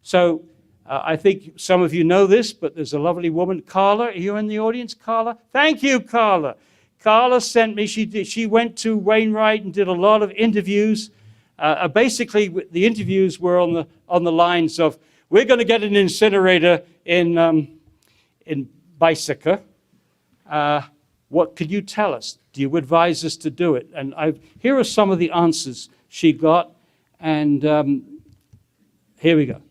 So I think some of you know this, but there's a lovely woman, Carla. Are you in the audience, Carla? Thank you, Carla. Carla sent me, she went to Wainwright and did a lot of interviews. Basically, the interviews were on the lines of, we're going to get an incinerator in Beiseker. What could you tell us? Do you advise us to do it? And here are some of the answers she got. And here we go.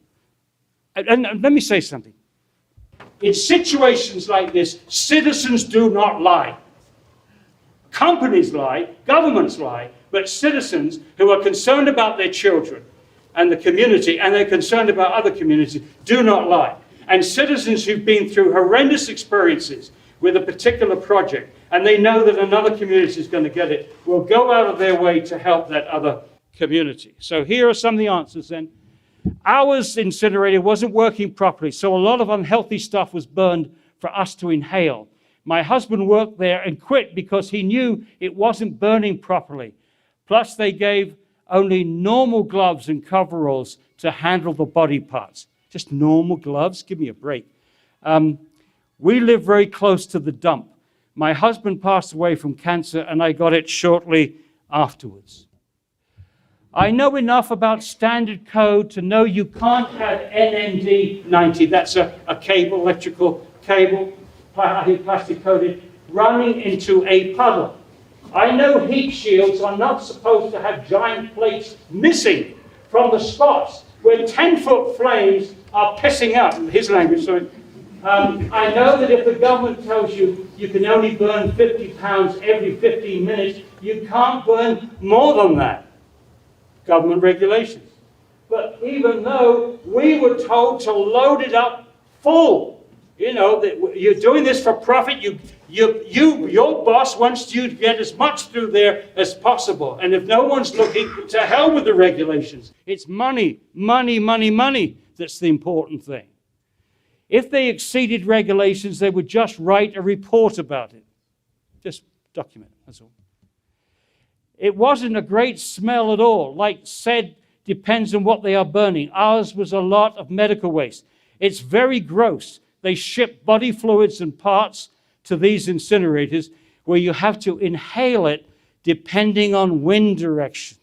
And let me say something. In situations like this, citizens do not lie. Companies lie, governments lie, but citizens who are concerned about their children and the community, and they're concerned about other communities, do not lie. And citizens who've been through horrendous experiences with a particular project, and they know that another community is going to get it, will go out of their way to help that other community. So here are some of the answers then. Our incinerator wasn't working properly, so a lot of unhealthy stuff was burned for us to inhale. My husband worked there and quit because he knew it wasn't burning properly. Plus, they gave only normal gloves and coveralls to handle the body parts. Just normal gloves? Give me a break. We live very close to the dump. My husband passed away from cancer, and I got it shortly afterwards. I know enough about standard code to know you can't have NMD 90, that's a cable, electrical cable, I think plastic coated, running into a puddle. I know heat shields are not supposed to have giant plates missing from the spots where 10-foot flames are pissing out, in his language, sorry. I know that if the government tells you you can only burn 50 pounds every 15 minutes, you can't burn more than that. Government regulations. But even though we were told to load it up full, you know, that you're doing this for profit, your boss wants you to get as much through there as possible. And if no one's looking, to hell with the regulations. It's money, money, money, money that's the important thing. If they exceeded regulations, they would just write a report about it. Just document it, that's all. It wasn't a great smell at all. Like said, depends on what they are burning. Ours was a lot of medical waste. It's very gross. They ship body fluids and parts to these incinerators where you have to inhale it depending on wind direction.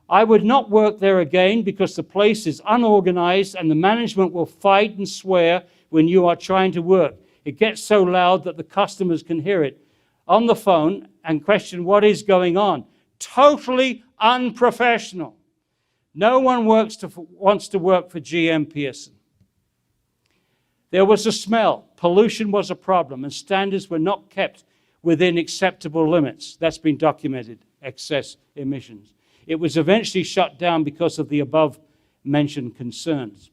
I would not work there again because the place is unorganized and the management will fight and swear when you are trying to work. It gets so loud that the customers can hear it on the phone and question what is going on. Totally unprofessional. No one wants to work for GM Pearson. There was a smell. Pollution was a problem, and standards were not kept within acceptable limits. That's been documented, excess emissions. It was eventually shut down because of the above-mentioned concerns.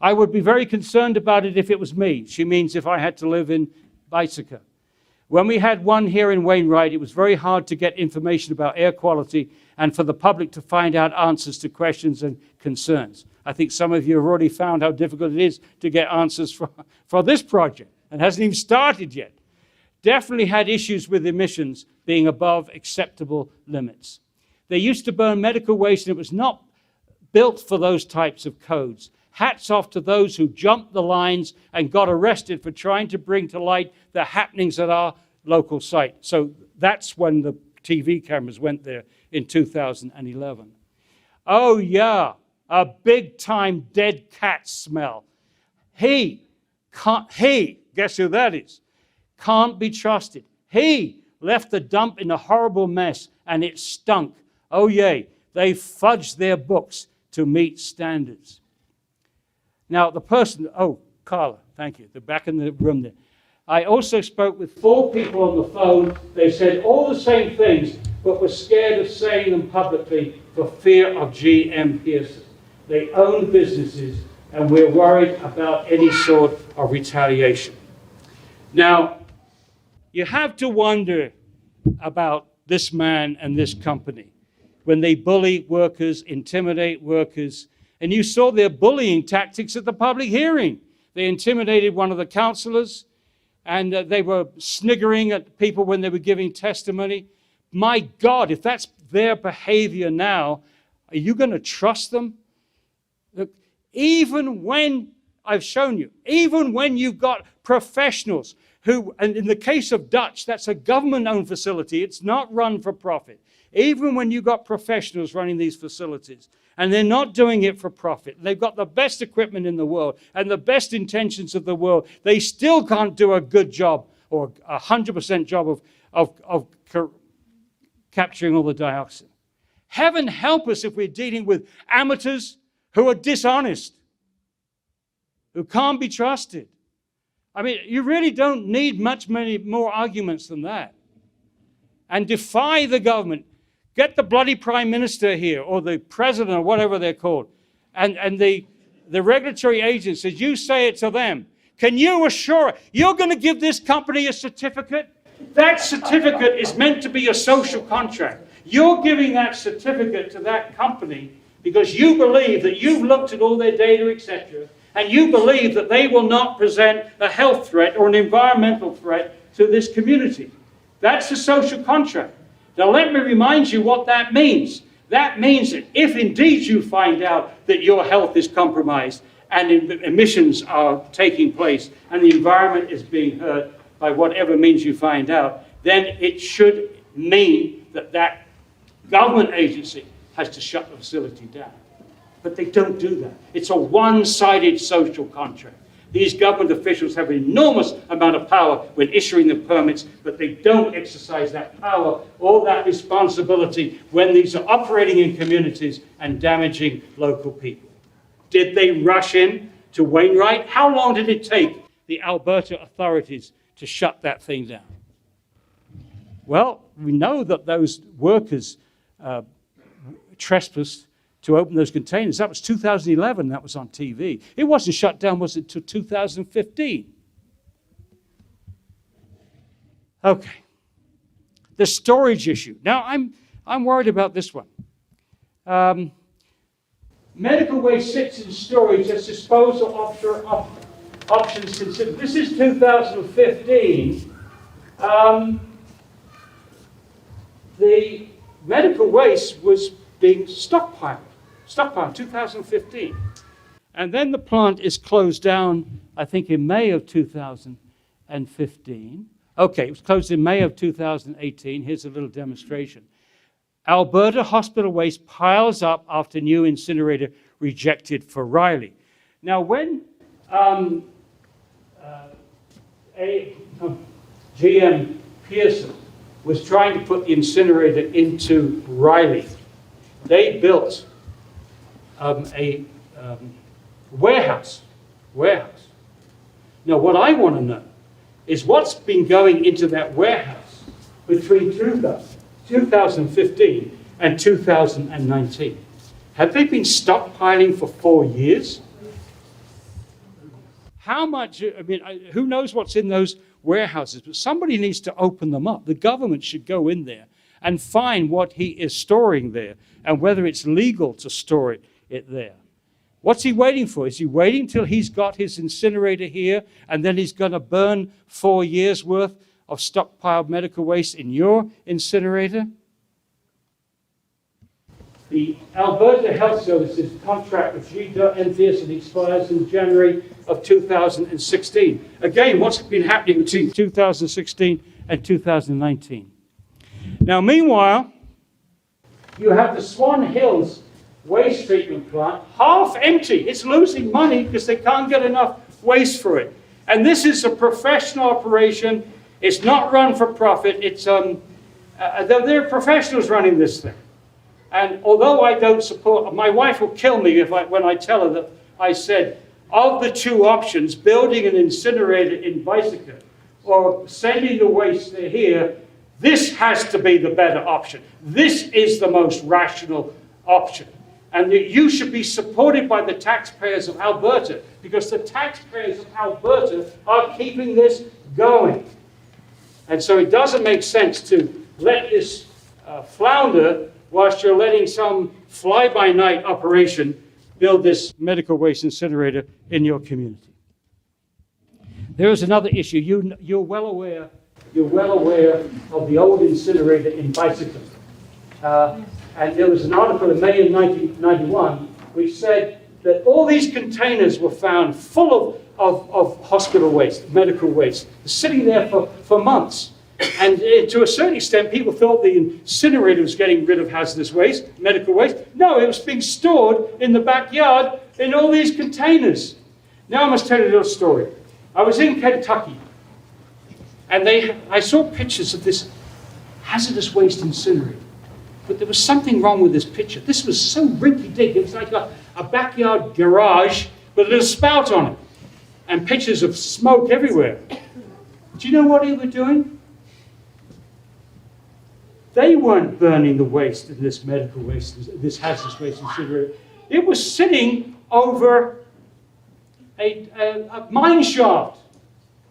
I would be very concerned about it if it was me. She means if I had to live in Beiseker. When we had one here in Wainwright, it was very hard to get information about air quality and for the public to find out answers to questions and concerns. I think some of you have already found how difficult it is to get answers for this project, and hasn't even started yet. Definitely had issues with emissions being above acceptable limits. They used to burn medical waste, and it was not built for those types of codes. Hats off to those who jumped the lines and got arrested for trying to bring to light the happenings at our local site. So that's when the TV cameras went there in 2011. Oh yeah, a big-time dead cat smell. He, guess who that is? Can't be trusted. He left the dump in a horrible mess, and it stunk. Oh yay, they fudged their books to meet standards. Now, the person, oh, Carla, thank you. They're back in the room there. I also spoke with 4 people on the phone. They said all the same things, but were scared of saying them publicly for fear of GM Pearson. They own businesses, and we're worried about any sort of retaliation. Now, you have to wonder about this man and this company when they bully workers, intimidate workers. And you saw their bullying tactics at the public hearing. They intimidated one of the councillors, and they were sniggering at people when they were giving testimony. My God, if that's their behavior now, are you going to trust them? Look, even when, I've shown you, even when you've got professionals who, and in the case of Dutch, that's a government-owned facility, it's not run for profit. Even when you've got professionals running these facilities, and they're not doing it for profit, they've got the best equipment in the world and the best intentions of the world, they still can't do a good job or 100% job of capturing all the dioxin. Heaven help us if we're dealing with amateurs who are dishonest, who can't be trusted. I mean, you really don't need many more arguments than that. And defy the government. Get the bloody prime minister here, or the president, or whatever they're called, and the regulatory agencies, you say it to them. Can you assure you're going to give this company a certificate? That certificate is meant to be a social contract. You're giving that certificate to that company because you believe that you've looked at all their data, etc., and you believe that they will not present a health threat or an environmental threat to this community. That's a social contract. Now let me remind you what that means. That means that if indeed you find out that your health is compromised and emissions are taking place and the environment is being hurt by whatever means you find out, then it should mean that that government agency has to shut the facility down. But they don't do that. It's a one-sided social contract. These government officials have an enormous amount of power when issuing the permits, but they don't exercise that power or that responsibility when these are operating in communities and damaging local people. Did they rush in to Wainwright? How long did it take the Alberta authorities to shut that thing down? Well, we know that those workers trespassed to open those containers. That was 2011, that was on TV. It wasn't shut down, was it, until 2015? Okay. The storage issue. Now, I'm worried about this one. Medical waste sits in storage as disposal options considered. This is 2015. The medical waste was being stockpiled 2015. And then the plant is closed down, I think, in May of 2015. Okay, it was closed in May of 2018. Here's a little demonstration. Alberta hospital waste piles up after new incinerator rejected for Riley. Now, when GM Pearson was trying to put the incinerator into Riley, they built a warehouse. Now, what I want to know is what's been going into that warehouse between 2015 and 2019. Have they been stockpiling for 4 years? How much, I mean, who knows what's in those warehouses, but somebody needs to open them up. The government should go in there and find what he is storing there and whether it's legal to store it there. What's he waiting for? Is he waiting till he's got his incinerator here and then he's going to burn 4 years' worth of stockpiled medical waste in your incinerator? The Alberta Health Services contract with G.M. Pearson expires in January of 2016. Again, what's been happening between 2016 and 2019? Now, meanwhile, you have the Swan Hills waste treatment plant, half empty. It's losing money because they can't get enough waste for it. And this is a professional operation. It's not run for profit. It's they're professionals running this thing. And although I don't support, my wife will kill me when I tell her that I said, of the two options, building an incinerator in Beiseker or sending the waste here, this has to be the better option. This is the most rational option. And you should be supported by the taxpayers of Alberta because the taxpayers of Alberta are keeping this going. And so it doesn't make sense to let this flounder whilst you're letting some fly-by-night operation build this medical waste incinerator in your community. There is another issue. You're well aware of the old incinerator in Beiseker. And there was an article in May of 1991 which said that all these containers were found full of hospital waste, medical waste, sitting there for months. And to a certain extent, people thought the incinerator was getting rid of hazardous waste, medical waste. No, it was being stored in the backyard in all these containers. Now I must tell you a little story. I was in Kentucky, and I saw pictures of this hazardous waste incinerator. But there was something wrong with this picture. This was so rinky-dink. It was like a backyard garage with a little spout on it, and pictures of smoke everywhere. Do you know what they were doing? They weren't burning the waste in this medical waste, this hazardous waste incinerator. It was sitting over a mine shaft.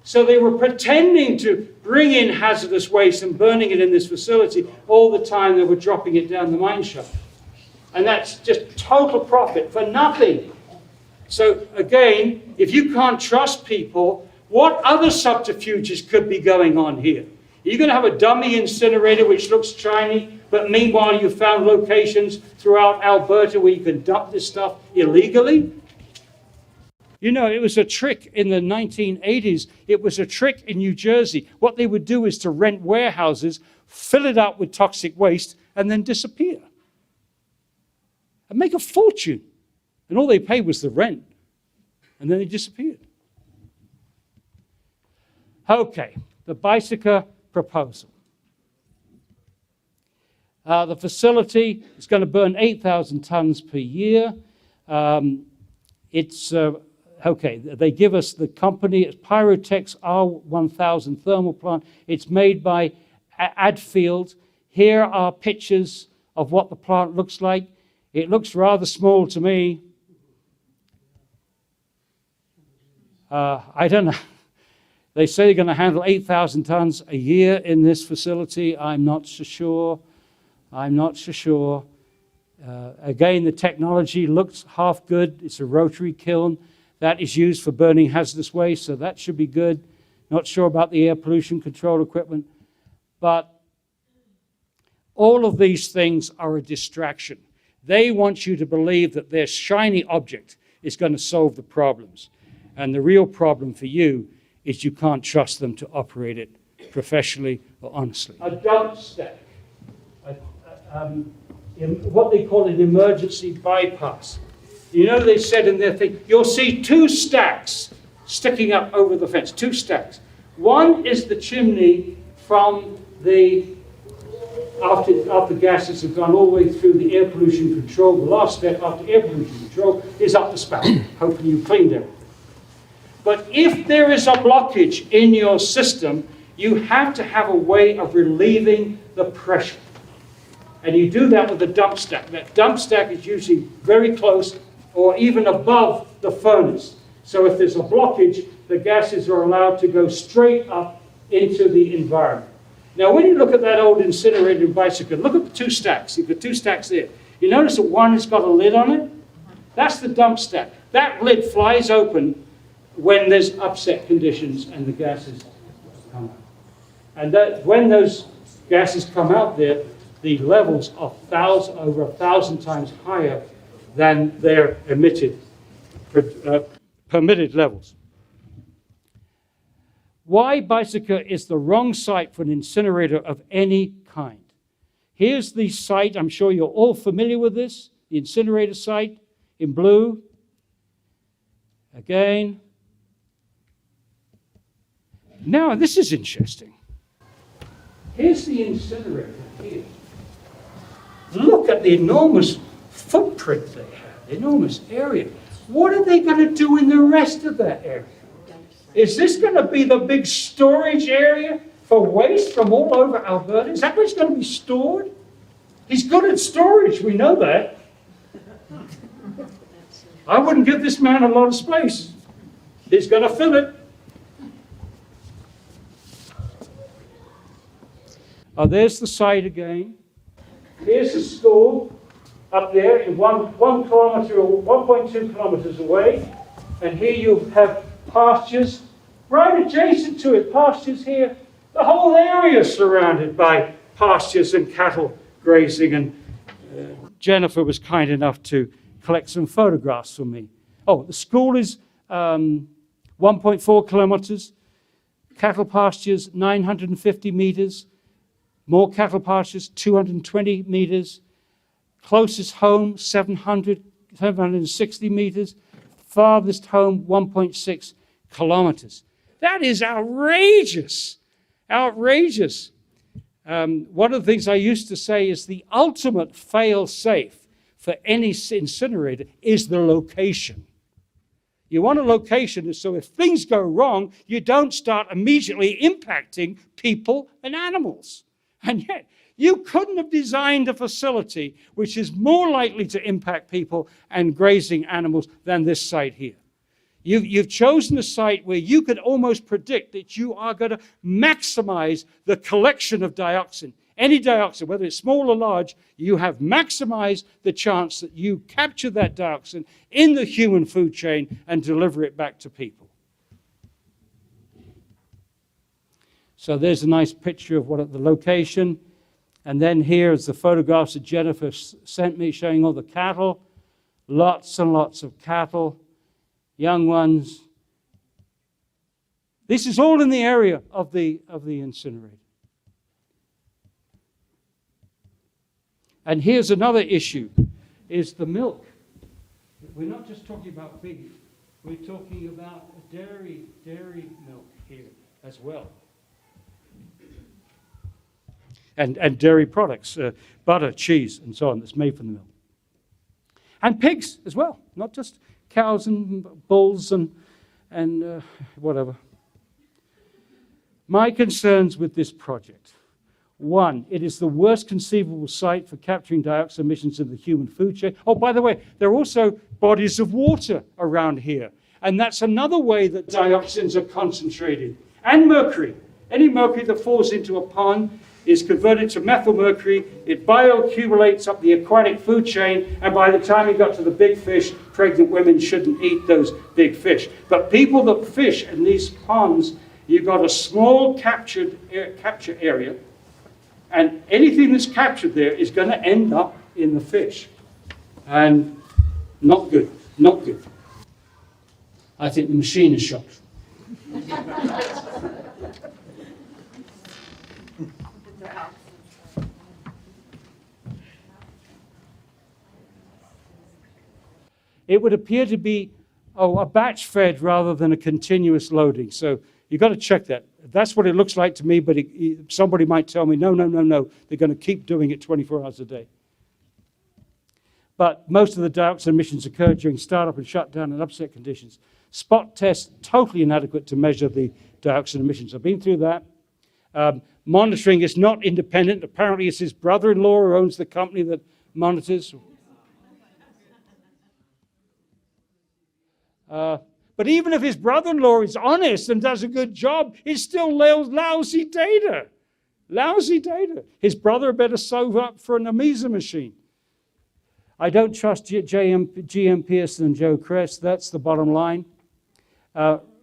So they were pretending to bring in hazardous waste and burning it in this facility. All the time they were dropping it down the mine shaft. And that's just total profit for nothing. So again, if you can't trust people, what other subterfuges could be going on here? Are you going to have a dummy incinerator which looks shiny, but meanwhile you found locations throughout Alberta where you can dump this stuff illegally? You know, it was a trick in the 1980s. It was a trick in New Jersey. What they would do is to rent warehouses, fill it up with toxic waste, and then disappear. And make a fortune. And all they paid was the rent. And then they disappeared. Okay, the Beiseker proposal. The facility is going to burn 8,000 tons per year. Okay, they give us the company. It's Pyrotex R1000 thermal plant. It's made by Adfield. Here are pictures of what the plant looks like. It looks rather small to me. I don't know. They say they're going to handle 8,000 tons a year in this facility. I'm not so sure. I'm not so sure. Again, the technology looks half good. It's a rotary kiln. That is used for burning hazardous waste, so that should be good. Not sure about the air pollution control equipment. But all of these things are a distraction. They want you to believe that their shiny object is going to solve the problems. And the real problem for you is you can't trust them to operate it professionally or honestly. A dump stack, what they call an emergency bypass. You know, they said in their thing, you'll see 2 stacks sticking up over the fence, 2 stacks. One is the chimney from after gases have gone all the way through the air pollution control. The last step after air pollution control is up the spout, hoping you cleaned everything. But if there is a blockage in your system, you have to have a way of relieving the pressure. And you do that with a dump stack. That dump stack is usually very close or even above the furnace. So if there's a blockage, the gases are allowed to go straight up into the environment. Now, when you look at that old incinerator in Beiseker, look at the 2 stacks. You've got 2 stacks there. You notice that one has got a lid on it? That's the dump stack. That lid flies open when there's upset conditions and the gases come out. And when those gases come out there, the levels are over 1,000 times higher than their permitted levels. Why Beiseker is the wrong site for an incinerator of any kind. Here's the site. I'm sure you're all familiar with this. The incinerator site in blue. Again. Now, this is interesting. Here's the incinerator here. Look at the enormous footprint they have, the enormous area. What are they going to do in the rest of that area? Is this going to be the big storage area for waste from all over Alberta? Is that where it's going to be stored? He's good at storage, we know that. I wouldn't give this man a lot of space. He's going to fill it. Oh, there's the site again. Here's the school up there in 1 kilometer or 1.2 kilometers away. And here you have pastures right adjacent to it, pastures here. The whole area is surrounded by pastures and cattle grazing. And Jennifer was kind enough to collect some photographs for me. Oh, the school is 1.4 kilometers. Cattle pastures, 950 meters. More cattle pastures, 220 meters. Closest home, 760 meters. Farthest home, 1.6 kilometers. That is outrageous. Outrageous. One of the things I used to say is the ultimate fail-safe for any incinerator is the location. You want a location so if things go wrong, you don't start immediately impacting people and animals. And yet, you couldn't have designed a facility which is more likely to impact people and grazing animals than this site here. You've chosen a site where you could almost predict that you are going to maximize the collection of dioxin. Any dioxin, whether it's small or large, you have maximized the chance that you capture that dioxin in the human food chain and deliver it back to people. So there's a nice picture of the location. And then here's the photographs that Jennifer sent me showing all the cattle. Lots and lots of cattle, young ones. This is all in the area of the incinerator. And here's another issue, is the milk. We're not just talking about pig, we're talking about dairy milk here as well. And dairy products, butter, cheese, and so on, that's made from the milk. And pigs as well, not just cows and bulls and whatever. My concerns with this project. One, it is the worst conceivable site for capturing dioxin emissions in the human food chain. Oh, by the way, there are also bodies of water around here. And that's another way that dioxins are concentrated. And mercury. Any mercury that falls into a pond is converted to methylmercury. It bioaccumulates up the aquatic food chain, and by the time you got to the big fish, pregnant women shouldn't eat those big fish. But people that fish in these ponds, you've got a small capture area, and anything that's captured there is going to end up in the fish. And not good, not good. I think the machine is shot. It would appear to be a batch fed rather than a continuous loading. So you've got to check that. That's what it looks like to me, but somebody might tell me, no. They're going to keep doing it 24 hours a day. But most of the dioxin emissions occur during startup and shutdown and upset conditions. Spot tests, totally inadequate to measure the dioxin emissions. I've been through that. Monitoring is not independent. Apparently it's his brother-in-law who owns the company that monitors. But even if his brother-in-law is honest and does a good job, it's still lousy data. Lousy data. His brother better sew up for an Amisa machine. I don't trust GM Pearson and Joe Kress. That's the bottom line.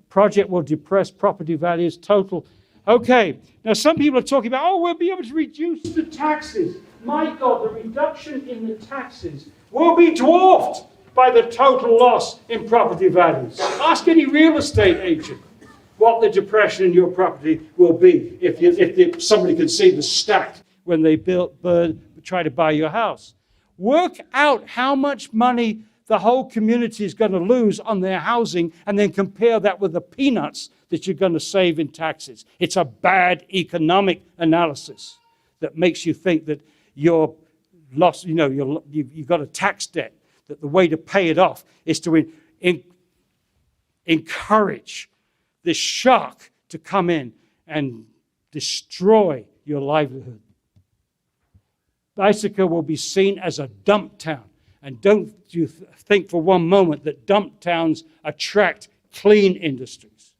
Project will depress property values, total. Okay, now some people are talking about, we'll be able to reduce the taxes. My God, the reduction in the taxes will be dwarfed by the total loss in property values. Ask any real estate agent what the depression in your property will be if somebody can see the stack when they try to buy your house. Work out how much money the whole community is going to lose on their housing and then compare that with the peanuts that you're going to save in taxes. It's a bad economic analysis that makes you think that you're lost, you've got a tax debt, that the way to pay it off is to encourage this shark to come in and destroy your livelihood. Beiseker will be seen as a dump town. And don't you think for one moment that dump towns attract clean industries.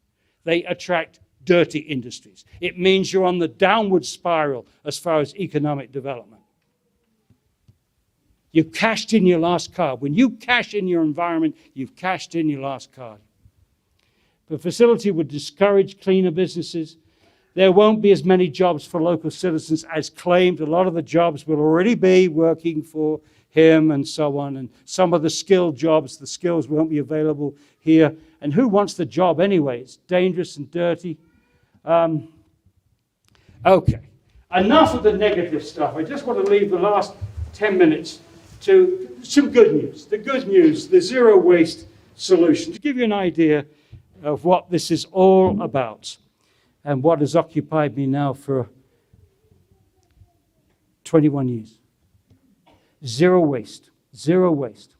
They attract dirty industries. It means you're on the downward spiral as far as economic development. You've cashed in your last card. When you cash in your environment, you've cashed in your last card. The facility would discourage cleaner businesses. There won't be as many jobs for local citizens as claimed. A lot of the jobs will already be working for him and so on. And some of the skilled jobs, the skills won't be available here. And who wants the job anyway? It's dangerous and dirty. Okay, enough of the negative stuff. I just want to leave the last 10 minutes to some good news. The good news, the zero waste solution, to give you an idea of what this is all about and what has occupied me now for 21 years. Zero waste, zero waste.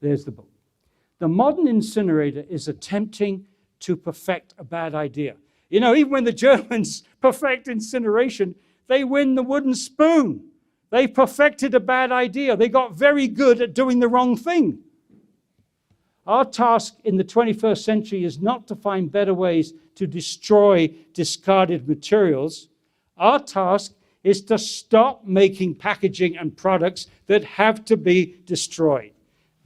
There's the book. The modern incinerator is attempting to perfect a bad idea. You know, even when the Germans perfect incineration, they win the wooden spoon. They perfected a bad idea. They got very good at doing the wrong thing. Our task in the 21st century is not to find better ways to destroy discarded materials. Our task is to stop making packaging and products that have to be destroyed.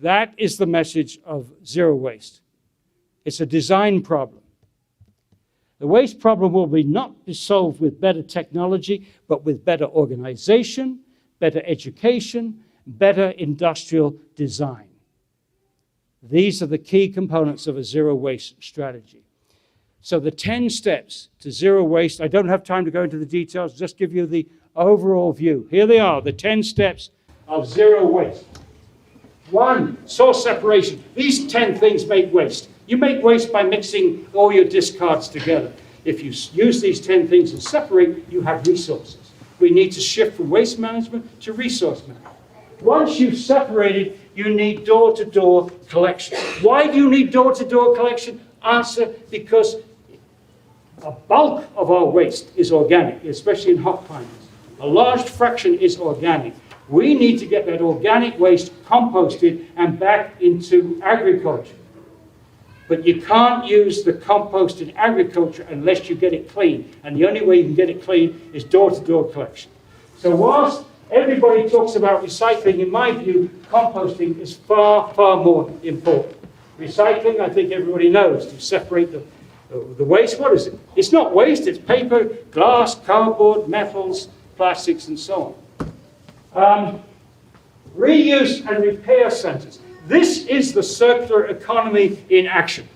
That is the message of zero waste. It's a design problem. The waste problem will not be solved with better technology, but with better organization, better education, better industrial design. These are the key components of a zero waste strategy. So the 10 steps to zero waste, I don't have time to go into the details, just give you the overall view. Here they are, the 10 steps of zero waste. 1, source separation. These 10 things make waste. You make waste by mixing all your discards together. If you use these 10 things and separate, you have resources. We need to shift from waste management to resource management. Once you've separated, you need door-to-door collection. Why do you need door-to-door collection? Answer, because a bulk of our waste is organic, especially in hot climates. A large fraction is organic. We need to get that organic waste composted and back into agriculture. But you can't use the compost in agriculture unless you get it clean. And the only way you can get it clean is door-to-door collection. So whilst everybody talks about recycling, in my view, composting is far, far more important. Recycling, I think everybody knows, to separate the waste. What is it? It's not waste, it's paper, glass, cardboard, metals, plastics, and so on. Reuse and repair centers. This is the circular economy in action.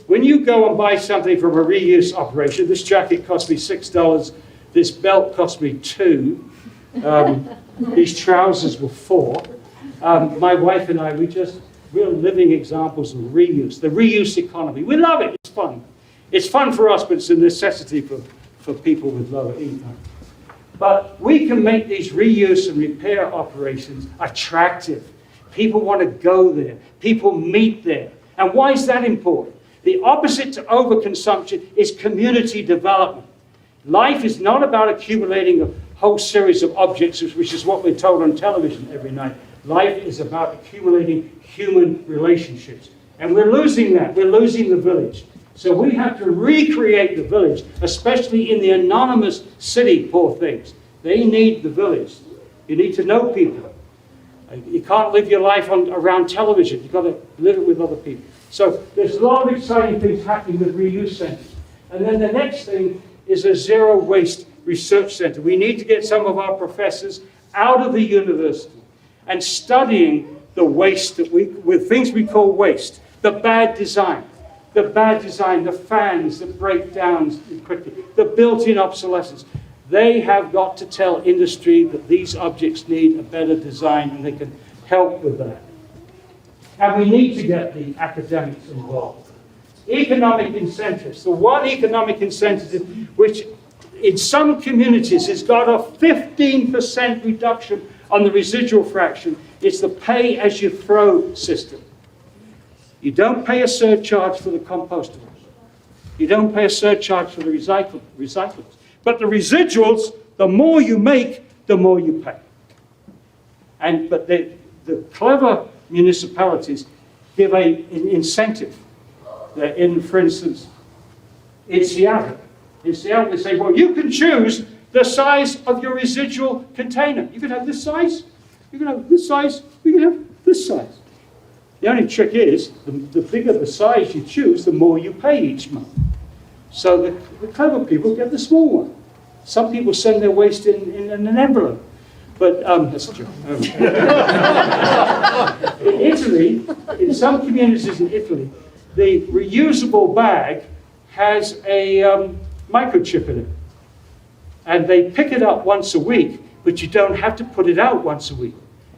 When you go and buy something from a reuse operation, this jacket cost me $6, this belt cost me $2, these trousers were $4. My wife and I, we're living examples of reuse, the reuse economy. We love it, it's fun. It's fun for us, but it's a necessity for people with lower income. But we can make these reuse and repair operations attractive. People want to go there. People meet there. And why is that important? The opposite to overconsumption is community development. Life is not about accumulating a whole series of objects, which is what we're told on television every night. Life is about accumulating human relationships. And we're losing that. We're losing the village. So we have to recreate the village, especially in the anonymous city, poor things. They need the village. You need to know people. You can't live your life around television. You've got to live it with other people. So there's a lot of exciting things happening with reuse centers. And then the next thing is a zero waste research center. We need to get some of our professors out of the university and studying the waste with things we call waste, the bad design, the fans that break down quickly, the built-in obsolescence. They have got to tell industry that these objects need a better design and they can help with that. And we need to get the academics involved. Economic incentives. The one economic incentive which in some communities has got a 15% reduction on the residual fraction is the pay-as-you-throw system. You don't pay a surcharge for the compostables. You don't pay a surcharge for the recyclables. But the residuals, the more you make, the more you pay. But the clever municipalities give an incentive. For instance, in Seattle, they say, well, you can choose the size of your residual container. You can have this size, you can have this size, you can have this size. The only trick is, the bigger the size you choose, the more you pay each month. So the clever people get the small one. Some people send their waste in an envelope. But that's a joke. In Italy, in some communities in Italy, the reusable bag has a microchip in it. And they pick it up once a week, but you don't have to put it out once a week.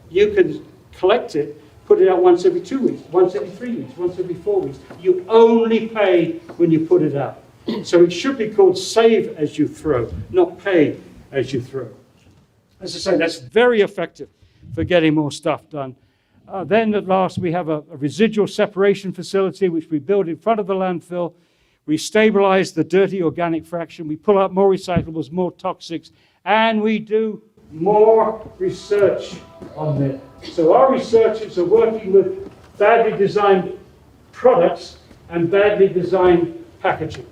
You can collect it, put it out once every 2 weeks, once every 3 weeks, once every 4 weeks. You only pay when you put it out. So it should be called save as you throw, not pay as you throw. As I say, that's very effective for getting more stuff done. Then at last, we have a residual separation facility, which we build in front of the landfill. We stabilize the dirty organic fraction. We pull out more recyclables, more toxics, and we do more research on it. So our researchers are working with badly designed products and badly designed packaging.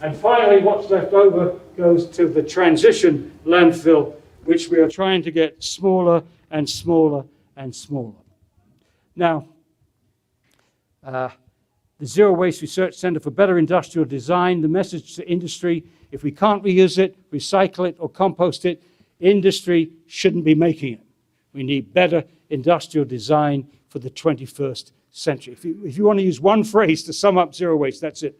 And finally, what's left over goes to the transition landfill, which we are trying to get smaller and smaller and smaller. Now, the Zero Waste Research Center for Better Industrial Design, the message to industry: if we can't reuse it, recycle it, or compost it, industry shouldn't be making it. We need better industrial design for the 21st century. If you want to use one phrase to sum up zero waste, that's it.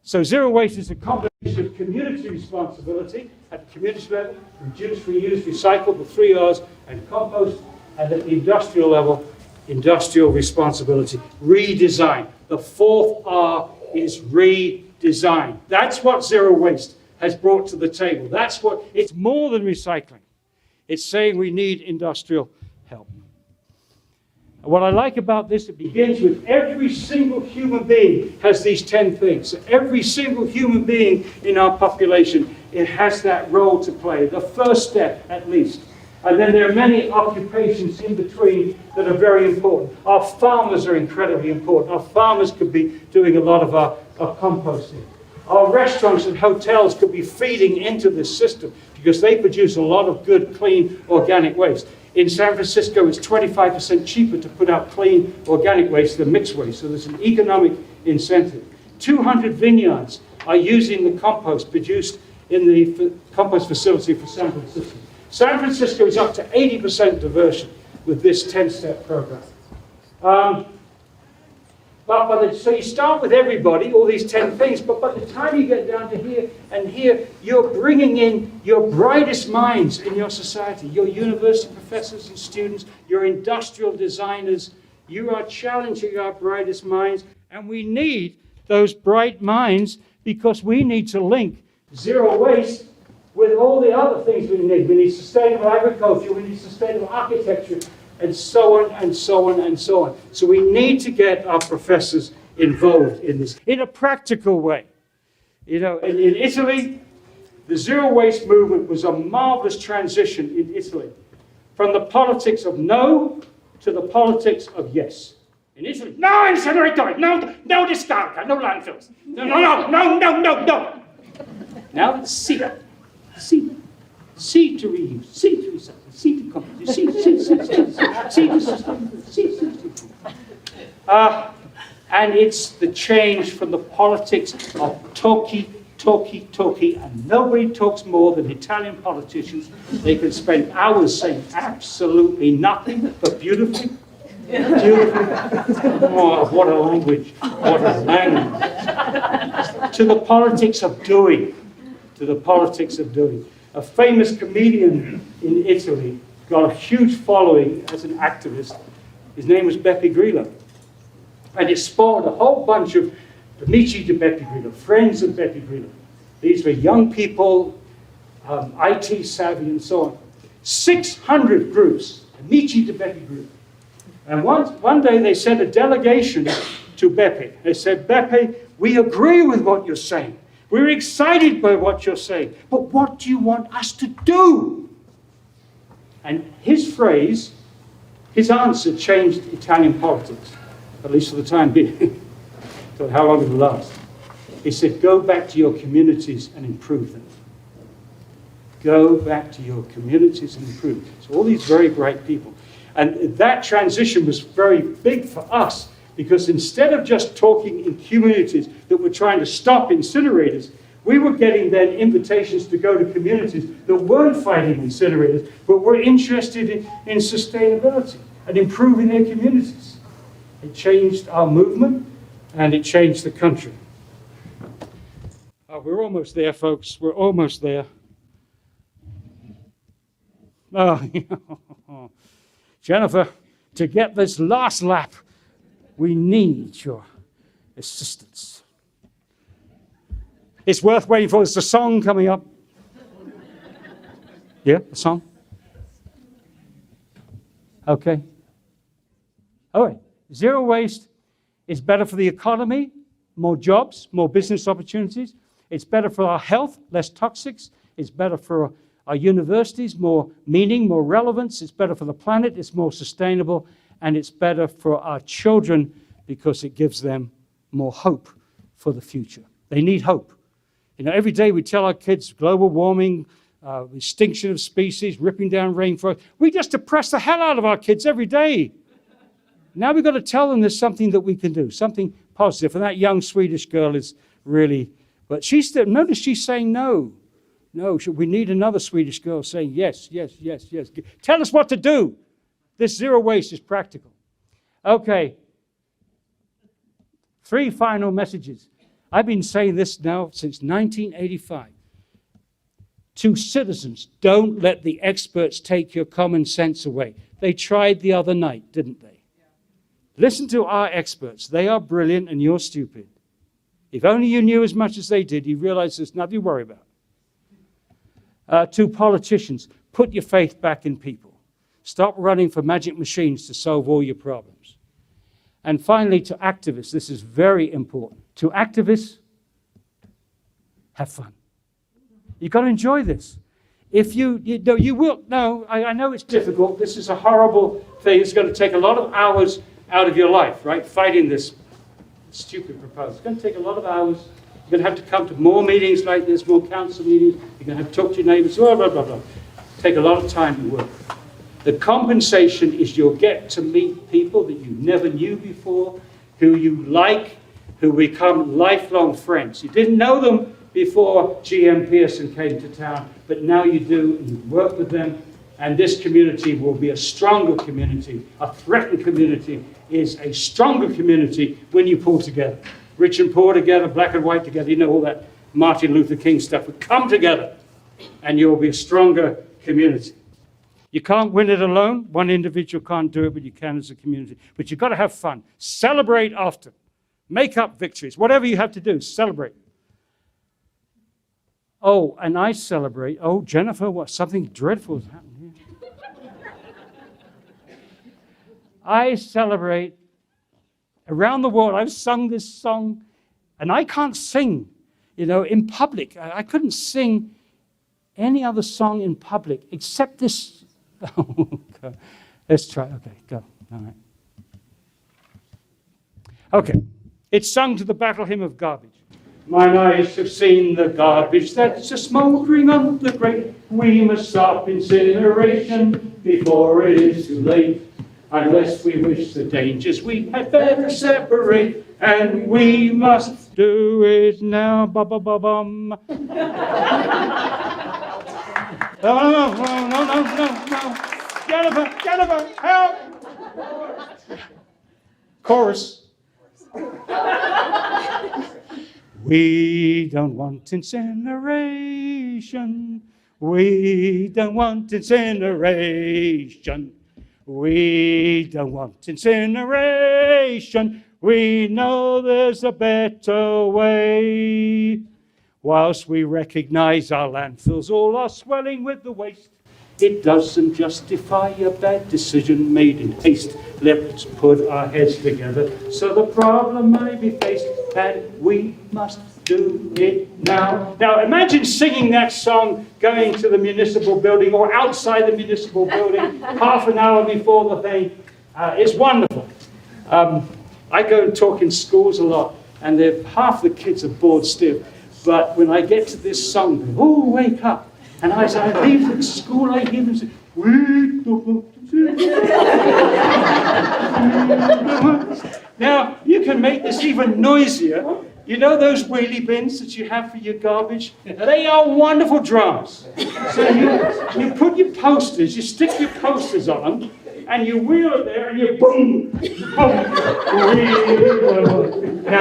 So zero waste is a combination of community responsibility at the community level, reduce, reuse, recycle, the 3 R's, and compost, and at the industrial level, industrial responsibility, redesign. The 4th R is redesign. That's what zero waste has brought to the table. That's what, it's more than recycling. It's saying we need industrial help. And what I like about this, it begins with every single human being has these 10 things. So every single human being in our population, it has that role to play, the first step at least. And then there are many occupations in between that are very important. Our farmers are incredibly important. Our farmers could be doing a lot of our composting. Our restaurants and hotels could be feeding into this system because they produce a lot of good, clean, organic waste. In San Francisco, it's 25% cheaper to put out clean, organic waste than mixed waste, so there's an economic incentive. 200 vineyards are using the compost produced in the compost facility for San Francisco. San Francisco is up to 80% diversion with this 10-step program. So you start with everybody, all these 10 things, but by the time you get down to here and here, you're bringing in your brightest minds in your society, your university professors and students, your industrial designers. You are challenging our brightest minds, and we need those bright minds because we need to link zero waste with all the other things we need. We need sustainable agriculture, we need sustainable architecture, and so on, and so on, and so on. So we need to get our professors involved in this in a practical way. You know, in Italy, the zero waste movement was a marvelous transition in Italy from the politics of no to the politics of yes. In Italy, no incinerator, no discard, no landfills. No. Now it's C to reuse, C to recycle, C to compost, C to sustainability. And it's the change from the politics of talky, and nobody talks more than Italian politicians. They can spend hours saying absolutely nothing, but beautifully. Oh, what a language, what a language. To the politics of doing, A famous comedian in Italy got a huge following as an activist. His name was Beppe Grillo. And it spawned a whole bunch of amici di Beppe Grillo, friends of Beppe Grillo. These were young people, IT savvy and so on. 600 groups, amici di Beppe Grillo. And one day they sent a delegation to Beppe. They said, Beppe, we agree with what you're saying. We're excited by what you're saying. But what do you want us to do? And his phrase, his answer changed Italian politics, at least for the time being. So how long it will last? He said, go back to your communities and improve them. Go back to your communities and improve them. So all these very bright people. And that transition was very big for us, because instead of just talking in communities that were trying to stop incinerators, We were getting then invitations to go to communities that weren't fighting incinerators, but were interested in sustainability and improving their communities. It changed our movement, and it changed the country. We're almost there, folks. We're almost there. Oh, Jennifer, to get this last lap, we need your assistance. It's worth waiting for. There's a song coming up. Yeah, a song? Okay. All right. Zero waste is better for the economy, more jobs, more business opportunities. It's better for our health, less toxics. It's better for our universities, more meaning, more relevance. It's better for the planet. It's more sustainable. And it's better for our children because it gives them more hope for the future. They need hope. You know, every day we tell our kids global warming, extinction of species, ripping down rainforest. We just depress the hell out of our kids every day. Now we've got to tell them there's something that we can do, something positive. And that young Swedish girl is really, but notice she's saying no. No, we need another Swedish girl saying yes, yes, yes, yes. Tell us what to do. This zero waste is practical. Okay. 3 final messages. I've been saying this now since 1985. To citizens, don't let the experts take your common sense away. They tried the other night, didn't they? Listen to our experts. They are brilliant and you're stupid. If only you knew as much as they did, you realize there's nothing to worry about. To politicians, put your faith back in people. Stop running for magic machines to solve all your problems. And finally, to activists, this is very important. To activists, have fun. You've got to enjoy this. If you will, no, I know it's difficult. This is a horrible thing. It's going to take a lot of hours out of your life, right? Fighting this stupid proposal. It's going to take a lot of hours. You're going to have to come to more meetings like this, more council meetings. You're going to have to talk to your neighbors, blah, blah, blah, blah. Take a lot of time to work. The compensation is you'll get to meet people that you never knew before, who you like, who become lifelong friends. You didn't know them before GM Pearson came to town, but now you do, and you work with them, and this community will be a stronger community. A threatened community is a stronger community when you pull together. Rich and poor together, black and white together, you know all that Martin Luther King stuff. But come together, and you'll be a stronger community. You can't win it alone. One individual can't do it, but you can as a community. But you've got to have fun. Celebrate often. Make up victories. Whatever you have to do, celebrate. Oh, and I celebrate. Oh, Jennifer, what? Something dreadful has happened here. I celebrate around the world. I've sung this song, and I can't sing, in public. I couldn't sing any other song in public except this. Oh, God. Let's try. Okay, go. All right. Okay. It's sung to the battle hymn of garbage. Mine eyes have seen the garbage that's a smouldering on the grate. We must stop incineration before it is too late. Unless we wish the dangers, we had better separate. And we must do it now. Ba-ba-ba-bum. No. Jennifer, help! Chorus. We don't want incineration. We don't want incineration. We don't want incineration. We know there's a better way. Whilst we recognize our landfills all are swelling with the waste, it doesn't justify a bad decision made in haste. Let's put our heads together so the problem may be faced, and we must do it now. Now imagine singing that song going to the municipal building or outside the municipal building half an hour before the thing. It's wonderful. I go and talk in schools a lot, and half the kids are bored stiff. But when I get to this song, they all wake up. And as I leave the school, I hear them say, we don't want to. Now, you can make this even noisier. You know those wheelie bins that you have for your garbage? They are wonderful drums. So you put your posters, you stick your posters on them, and you wheel it there, and you boom, boom. Now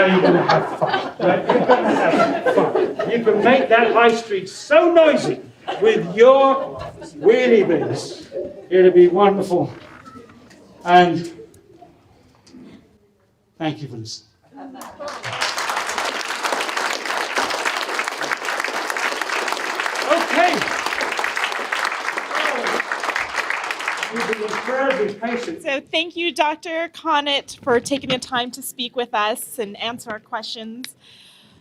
you're going to have fun. Right? You're going to have fun. You can make that high street so noisy with your wheelie bins. It'll be wonderful. And thank you for listening. Okay. You've been incredibly patient. So thank you, Dr. Connett, for taking the time to speak with us and answer our questions.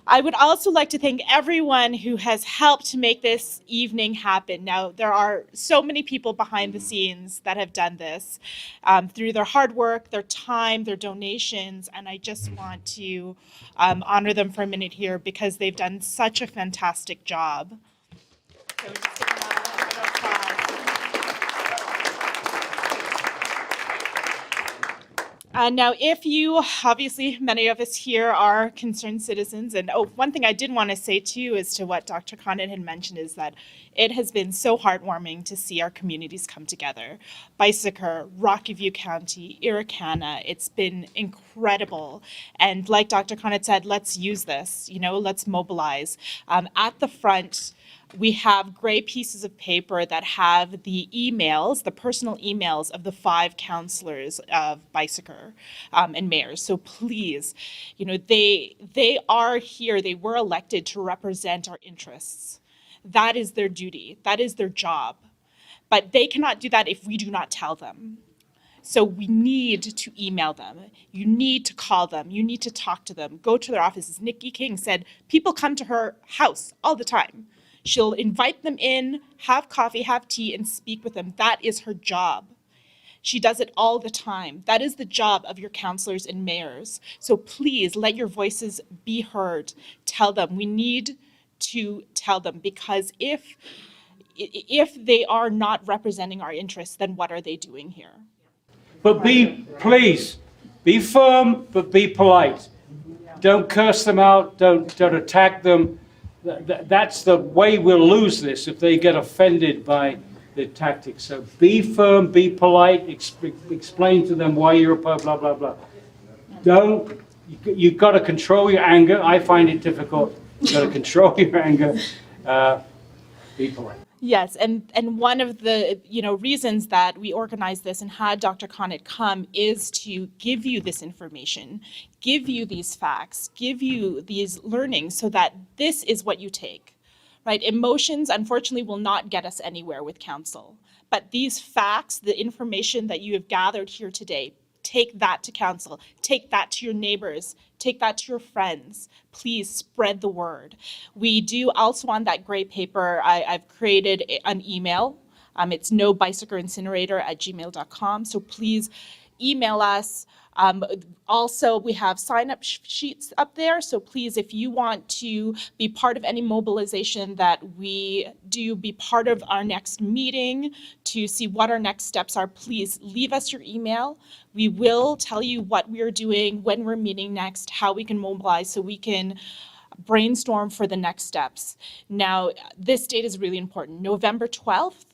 I would also like to thank everyone who has helped to make this evening happen. Now, there are so many people behind the scenes that have done this through their hard work, their time, their donations, and I just want to honor them for a minute here because they've done such a fantastic job. So just give them a round of applause. Now, if you, obviously, many of us here are concerned citizens, and one thing I did want to say too is to what Dr. Connett had mentioned is that it has been so heartwarming to see our communities come together. Beiseker, Rocky View County, Irricana, it's been incredible. And like Dr. Connett said, let's use this, let's mobilize. At the front, we have gray pieces of paper that have the emails, the personal emails of the 5 councillors of Beiseker and mayors. So please, they are here, they were elected to represent our interests. That is their duty, that is their job. But they cannot do that if we do not tell them. So we need to email them. You need to call them. You need to talk to them. Go to their offices. Nikki King said people come to her house all the time. She'll invite them in, have coffee, have tea, and speak with them. That is her job. She does it all the time. That is the job of your councillors and mayors. So please let your voices be heard. Tell them. We need to tell them because if they are not representing our interests, then what are they doing here? But please, be firm, but be polite. Don't curse them out. Don't attack them. That's the way we'll lose this if they get offended by the tactics. So be firm, be polite, explain to them why you're blah, blah, blah. You've got to control your anger. I find it difficult. You've got to control your anger. Be polite. Yes, and one of the reasons that we organized this and had Dr. Connett come is to give you this information, give you these facts, give you these learnings so that this is what you take, right? Emotions, unfortunately, will not get us anywhere with council, but these facts, the information that you have gathered here today, take that to council, take that to your neighbors, take that to your friends. Please spread the word. We do also on that gray paper, I've created an email. It's nobeisekerincinerator@gmail.com. So please email us. Also, we have sign-up sheets up there. So please, if you want to be part of any mobilization that we do, be part of our next meeting to see what our next steps are, please leave us your email. We will tell you what we're doing, when we're meeting next, how we can mobilize so we can brainstorm for the next steps. Now, this date is really important. November 12th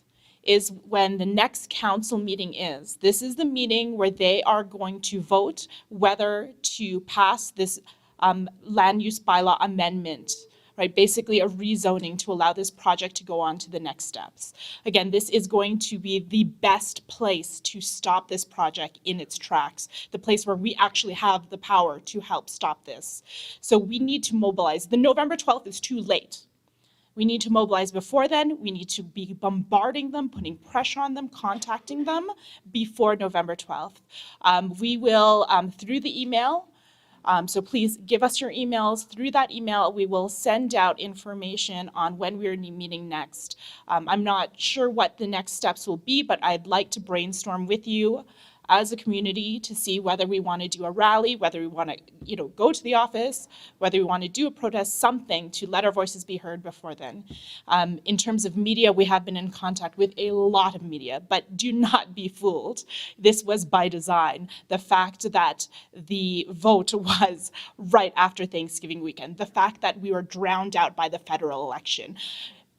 is when the next council meeting is. This is the meeting where they are going to vote whether to pass this land use bylaw amendment, right? Basically a rezoning to allow this project to go on to the next steps. Again, this is going to be the best place to stop this project in its tracks, the place where we actually have the power to help stop this. So we need to mobilize. The November 12th is too late. We need to mobilize before then. We need to be bombarding them, putting pressure on them, contacting them before November 12th. We will, through the email, so please give us your emails. Through that email, we will send out information on when we're meeting next. I'm not sure what the next steps will be, but I'd like to brainstorm with you as a community to see whether we want to do a rally, whether we want to, go to the office, whether we want to do a protest, something to let our voices be heard before then. In terms of media, we have been in contact with a lot of media, but do not be fooled. This was by design. The fact that the vote was right after Thanksgiving weekend, the fact that we were drowned out by the federal election.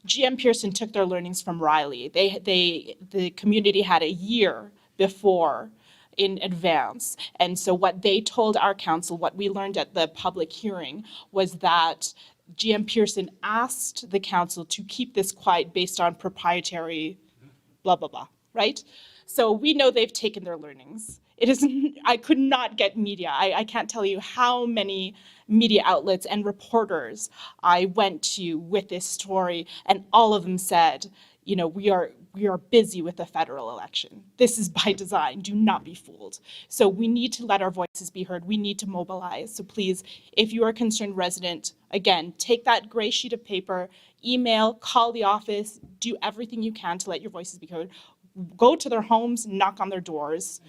GM Pearson took their learnings from Riley. The community had a year before in advance. And so what they told our council, what we learned at the public hearing, was that GM Pearson asked the council to keep this quiet based on proprietary blah, blah, blah, right? So we know they've taken their learnings. I could not get media. I can't tell you how many media outlets and reporters I went to with this story, and all of them said, we are busy with the federal election. This is by design. Do not be fooled. So we need to let our voices be heard. We need to mobilize. So please, if you are a concerned resident, again, take that gray sheet of paper, email, call the office, do everything you can to let your voices be heard. Go to their homes, knock on their doors.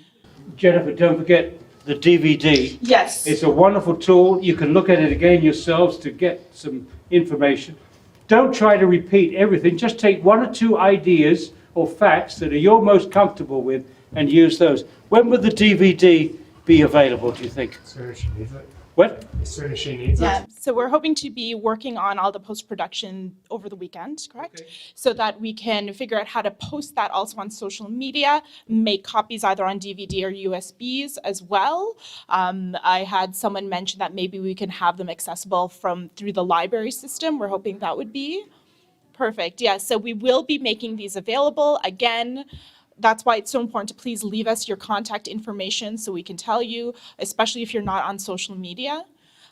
Jennifer, don't forget the DVD. Yes. It's a wonderful tool. You can look at it again yourselves to get some information. Don't try to repeat everything. Just take one or two ideas or facts that you're most comfortable with and use those. When will the DVD be available, do you think? As soon as she needs it. What? As soon as she needs Yeah, it. so we're hoping to be working on all the post-production over the weekend, correct? Okay. So that we can figure out how to post that also on social media, make copies either on DVD or USBs as well. I had someone mention that maybe we can have them accessible through the library system. We're hoping that would be perfect. Yeah, so we will be making these available. Again, that's why it's so important to please leave us your contact information so we can tell you, especially if you're not on social media.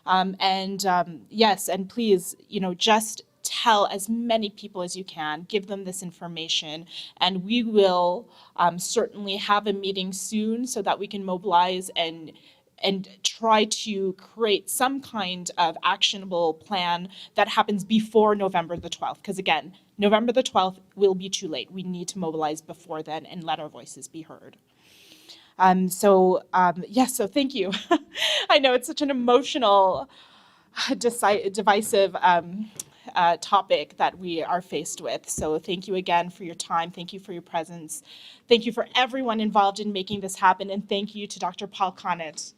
Yes, and please, just tell as many people as you can, give them this information, and we will certainly have a meeting soon so that we can mobilize and try to create some kind of actionable plan that happens before November the 12th. Because again, November the 12th will be too late. We need to mobilize before then and let our voices be heard. So thank you. I know it's such an emotional, divisive topic that we are faced with. So thank you again for your time. Thank you for your presence. Thank you for everyone involved in making this happen. And thank you to Dr. Paul Connett.